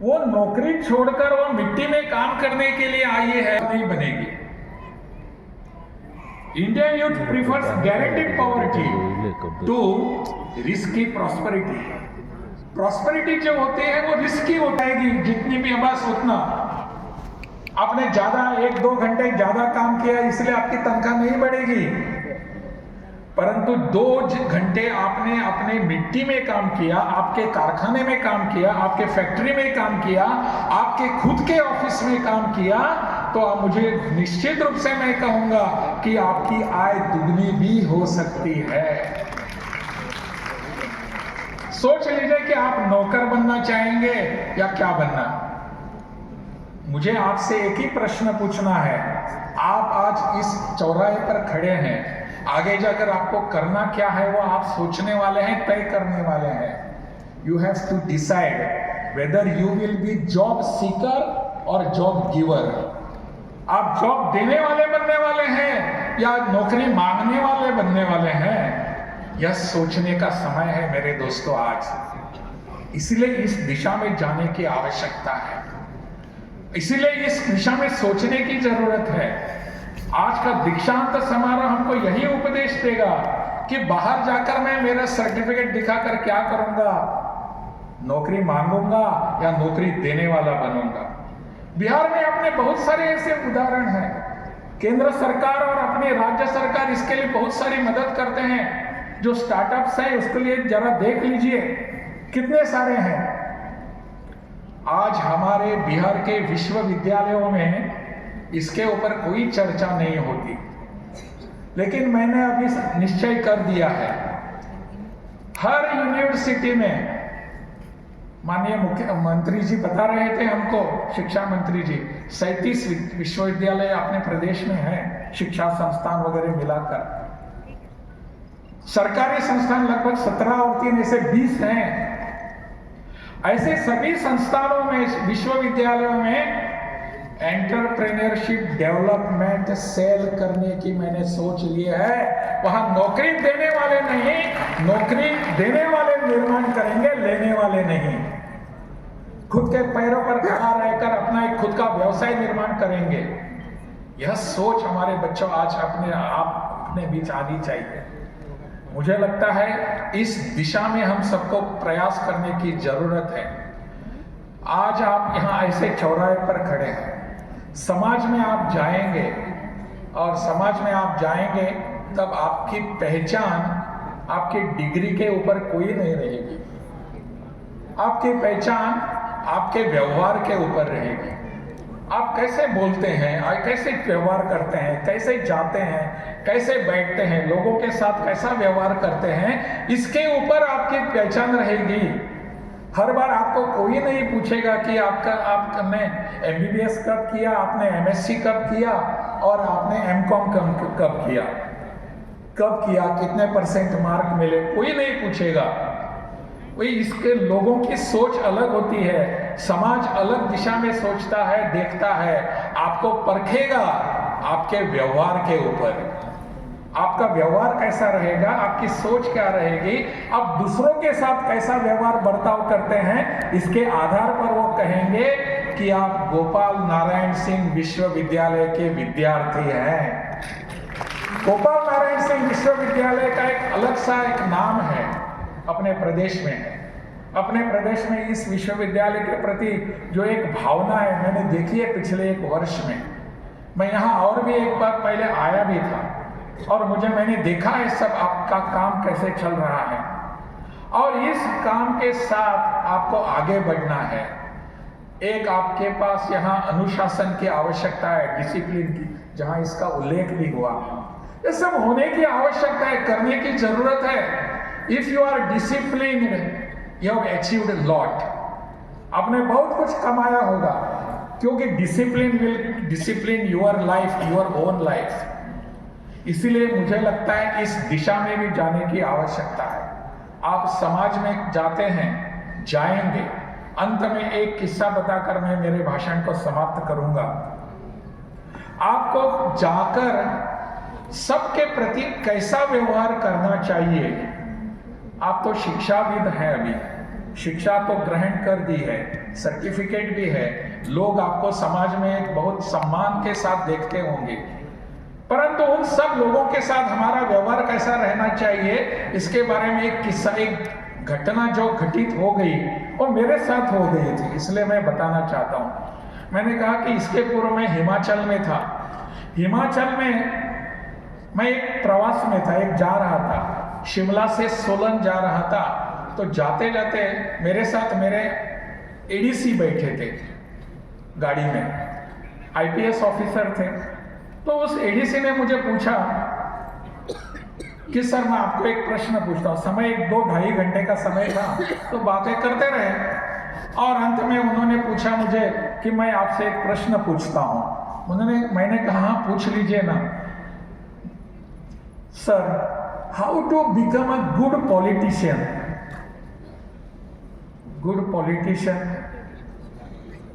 [SPEAKER 16] वो नौकरी छोड़कर वो मिट्टी में काम करने के लिए आई है, नहीं बनेगी। Indian youth prefers guaranteed poverty to risky prosperity. Prosperity जो होती है वो रिस्की हो जाएगी, जितनी भी बस उतना। आपने ज्यादा 1-2 घंटे ज्यादा काम किया इसलिए आपकी तनख्वाह नहीं बढ़ेगी, परंतु 2 घंटे आपने अपने मिट्टी में काम किया, आपके कारखाने में काम किया, आपके फैक्ट्री में काम किया, आपके खुद के ऑफिस में काम किया, तो आप मुझे निश्चित रूप से मैं कहूंगा कि आपकी आय दुगनी भी हो सकती है। सोच लीजिए कि आप नौकर बनना चाहेंगे या क्या बनना। मुझे आपसे एक ही प्रश्न पूछना है, आप आज इस चौराहे पर खड़े हैं, आगे जाकर आपको करना क्या है वो आप सोचने वाले हैं, तय करने वाले हैं। You have to decide whether you will be job seeker और जॉब गिवर। आप जॉब देने वाले बनने वाले हैं या नौकरी मांगने वाले बनने वाले हैं। यह सोचने का समय है मेरे दोस्तों आज। इसलिए इस दिशा में जाने की आवश्यकता है, इसलिए इस दिशा में सोचने की जरूरत है। आज का दीक्षांत समारोह हमको यही उपदेश देगा कि बाहर जाकर मैं मेरा सर्टिफिकेट दिखाकर क्या करूंगा, नौकरी मांगूंगा या नौकरी देने वाला बनूंगा। बिहार में अपने बहुत सारे ऐसे उदाहरण हैं। केंद्र सरकार और अपनी राज्य सरकार इसके लिए बहुत सारी मदद करते हैं। जो स्टार्टअप्स हैं उसके लिए जरा देख लीजिए कितने सारे हैं। आज हमारे बिहार के विश्वविद्यालयों में इसके ऊपर कोई चर्चा नहीं होती, लेकिन मैंने अभी निश्चय कर दिया है हर यूनिवर्सिटी में, माननीय मुख्यमंत्री जी बता रहे थे हमको, शिक्षा मंत्री जी, 37 विश्वविद्यालय अपने प्रदेश में हैं, शिक्षा संस्थान वगैरह मिलाकर। सरकारी संस्थान लगभग 17 और 3 ऐसे 20 हैं। ऐसे सभी संस्थानों में, विश्वविद्यालयों में एंटरप्रेन्योरशिप डेवलपमेंट सेल करने की मैंने सोच ली है। वहां नौकरी देने वाले नहीं, नौकरी देने वाले निर्माण करेंगे, लेने वाले नहीं। खुद के पैरों पर खड़ा रहकर अपना एक खुद का व्यवसाय निर्माण करेंगे। यह सोच हमारे बच्चों आज अपने बीच आनी चाहिए। मुझे लगता है इस दिशा में हम सबको प्रयास करने की जरूरत है। आज आप यहाँ ऐसे चौराहे पर खड़े हैं, समाज में आप जाएंगे और समाज में आप जाएंगे तब आपकी पहचान आपकी डिग्री के ऊपर कोई नहीं रहेगी। आपकी पहचान आपके व्यवहार के ऊपर रहेगी। आप कैसे बोलते हैं और कैसे व्यवहार करते हैं, कैसे जाते हैं, कैसे बैठते हैं, लोगों के साथ कैसा व्यवहार करते हैं, इसके ऊपर आपकी पहचान रहेगी। हर बार आपको कोई नहीं पूछेगा कि आपने MBBS कब किया, आपने MSc कब किया और आपने MCom कब किया, कितने % मार्क मिले, कोई नहीं पूछेगा। वही इसके लोगों की सोच अलग होती है, समाज अलग दिशा में सोचता है, देखता है। आपको परखेगा आपके व्यवहार के ऊपर। आपका व्यवहार कैसा रहेगा, आपकी सोच क्या रहेगी, आप दूसरों के साथ कैसा व्यवहार बर्ताव करते हैं, इसके आधार पर वो कहेंगे कि आप गोपाल नारायण सिंह विश्वविद्यालय के विद्यार्थी हैं। गोपाल नारायण सिंह विश्वविद्यालय का एक अलग सा एक नाम है अपने प्रदेश में। अपने प्रदेश में इस विश्वविद्यालय के प्रति जो एक भावना है मैंने देखी है पिछले 1 वर्ष में। मैं यहाँ और भी एक बार पहले आया भी था और मैंने देखा है सब आपका काम कैसे चल रहा है, और इस काम के साथ आपको आगे बढ़ना है। एक आपके पास यहाँ अनुशासन की आवश्यकता है, डिसिप्लिन की, जहाँ इसका उल्लेख भी हुआ। ये सब होने की आवश्यकता है, करने की जरूरत है। If you are disciplined you have achieved a lot. आपने बहुत कुछ कमाया होगा, क्योंकि discipline will discipline your life, your own life. इसीलिए मुझे लगता है इस दिशा में भी जाने की आवश्यकता है। आप समाज में जाते हैं, जाएंगे। अंत में एक किस्सा बताकर मैं मेरे भाषण को समाप्त करूंगा। आपको जाकर सबके प्रति कैसा व्यवहार करना चाहिए। आप तो शिक्षाविद हैं, अभी शिक्षा तो ग्रहण कर दी है, सर्टिफिकेट भी है, लोग आपको समाज में एक बहुत सम्मान के साथ देखते होंगे, परंतु उन सब लोगों के साथ हमारा व्यवहार कैसा रहना चाहिए, इसके बारे में एक किस्सा, एक घटना जो घटित हो गई वो मेरे साथ हो गई थी, इसलिए मैं बताना चाहता हूँ। मैंने कहा कि इसके पूर्व में हिमाचल में था। हिमाचल में मैं एक प्रवास में था, एक जा रहा था, शिमला से सोलन जा रहा था। तो जाते जाते मेरे साथ मेरे ADC बैठे थे गाड़ी में, IPS ऑफिसर थे। तो उस ADC ने मुझे पूछा कि सर मैं आपको एक प्रश्न पूछता हूँ। समय 2-2.5 घंटे का समय था, तो बातें करते रहे और अंत में उन्होंने पूछा मुझे कि मैं आपसे एक प्रश्न पूछता हूँ। मैंने कहा हाँ पूछ लीजिए ना। Sir, how to become a good politician. Good politician,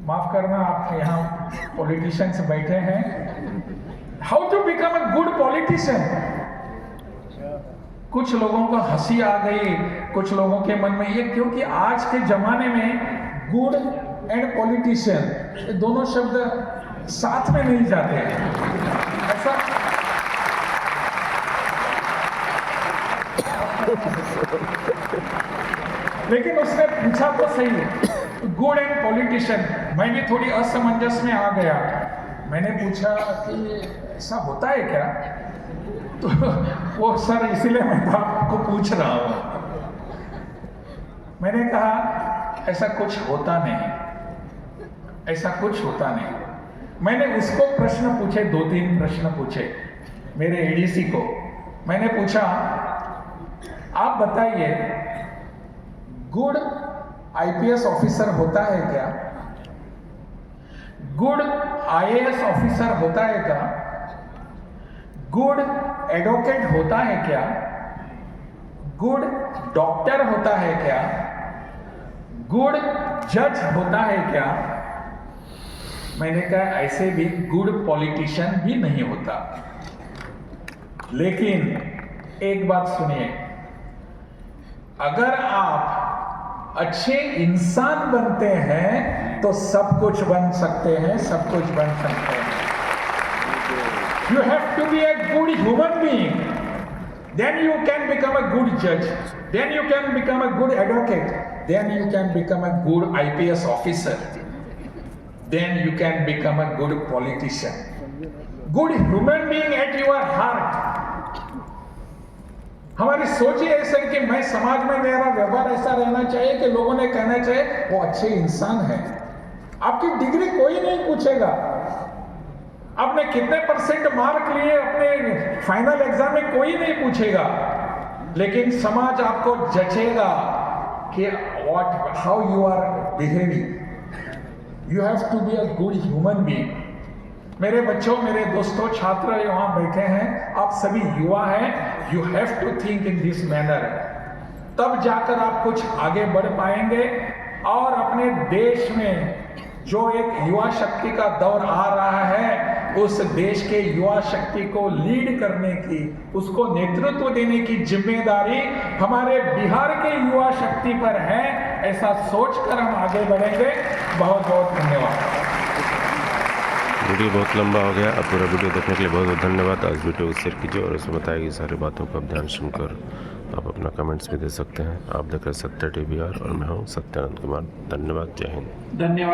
[SPEAKER 16] माफ करना आप यहाँ पॉलिटिशियंस बैठे हैं। How to become a good politician. कुछ लोगों को हंसी आ गई, कुछ लोगों के मन में ये, क्योंकि आज के जमाने में गुड एंड पॉलिटिशियन ये दोनों शब्द साथ में नहीं जाते हैं। ऐसा लेकिन उसने पूछा तो सही, गुड एंड पॉलिटिशियन। मैं भी थोड़ी असमंजस में आ गया। मैंने पूछा कि ऐसा होता है क्या? तो वो सर इसलिए मैं आपको पूछ रहा हूं। मैंने कहा ऐसा कुछ होता नहीं, ऐसा कुछ होता नहीं। मैंने उसको प्रश्न पूछे, 2-3 प्रश्न पूछे मेरे एडीसी को। मैंने पूछा आप बताइए गुड आईपीएस ऑफिसर होता है क्या? गुड आईएएस ऑफिसर होता है क्या? गुड एडवोकेट होता है क्या? गुड डॉक्टर होता है क्या? गुड जज होता है क्या? मैंने कहा ऐसे भी गुड पॉलिटिशियन भी नहीं होता। लेकिन एक बात सुनिए, अगर आप अच्छे इंसान बनते हैं तो सब कुछ बन सकते हैं, सब कुछ बन सकते हैं। You have to be a good human being. Then you can become a good judge. Then you can become a good advocate. Then you can become a good IPS officer. Then you can become a good politician. Good human being at your heart. हमारी सोच ही ऐसे कि मैं समाज में मेरा व्यवहार ऐसा रहना चाहिए कि लोगों ने कहना चाहिए वो अच्छे इंसान है। आपकी डिग्री कोई नहीं पूछेगा, आपने कितने % मार्क लिए अपने फाइनल एग्जाम में कोई नहीं पूछेगा, लेकिन समाज आपको जचेगा कि what how you are behaving. You have to be a good human being. मेरे बच्चों, मेरे दोस्तों, छात्र यहाँ बैठे हैं, आप सभी युवा हैं। You have to think in this manner, तब जाकर आप कुछ आगे बढ़ पाएंगे और अपने देश में जो एक युवा शक्ति का दौर आ रहा है, उस देश के युवा शक्ति को लीड करने की, उसको नेतृत्व देने की जिम्मेदारी हमारे बिहार के युवा शक्ति पर है। ऐसा सोचकर हम आगे बढ़ेंगे। बहुत बहुत धन्यवाद।
[SPEAKER 1] वीडियो बहुत लंबा हो गया। अब पूरा वीडियो देखने के लिए बहुत बहुत धन्यवाद। आज वीडियो को शेयर कीजिए और उसमें बताएगी सारी बातों को आप ध्यान सुनकर आप अपना कमेंट्स भी दे सकते हैं। आप देख रहे हैं सत्य टीवी और मैं हूँ सत्यानंद कुमार। धन्यवाद। जय हिंद।
[SPEAKER 16] धन्यवाद।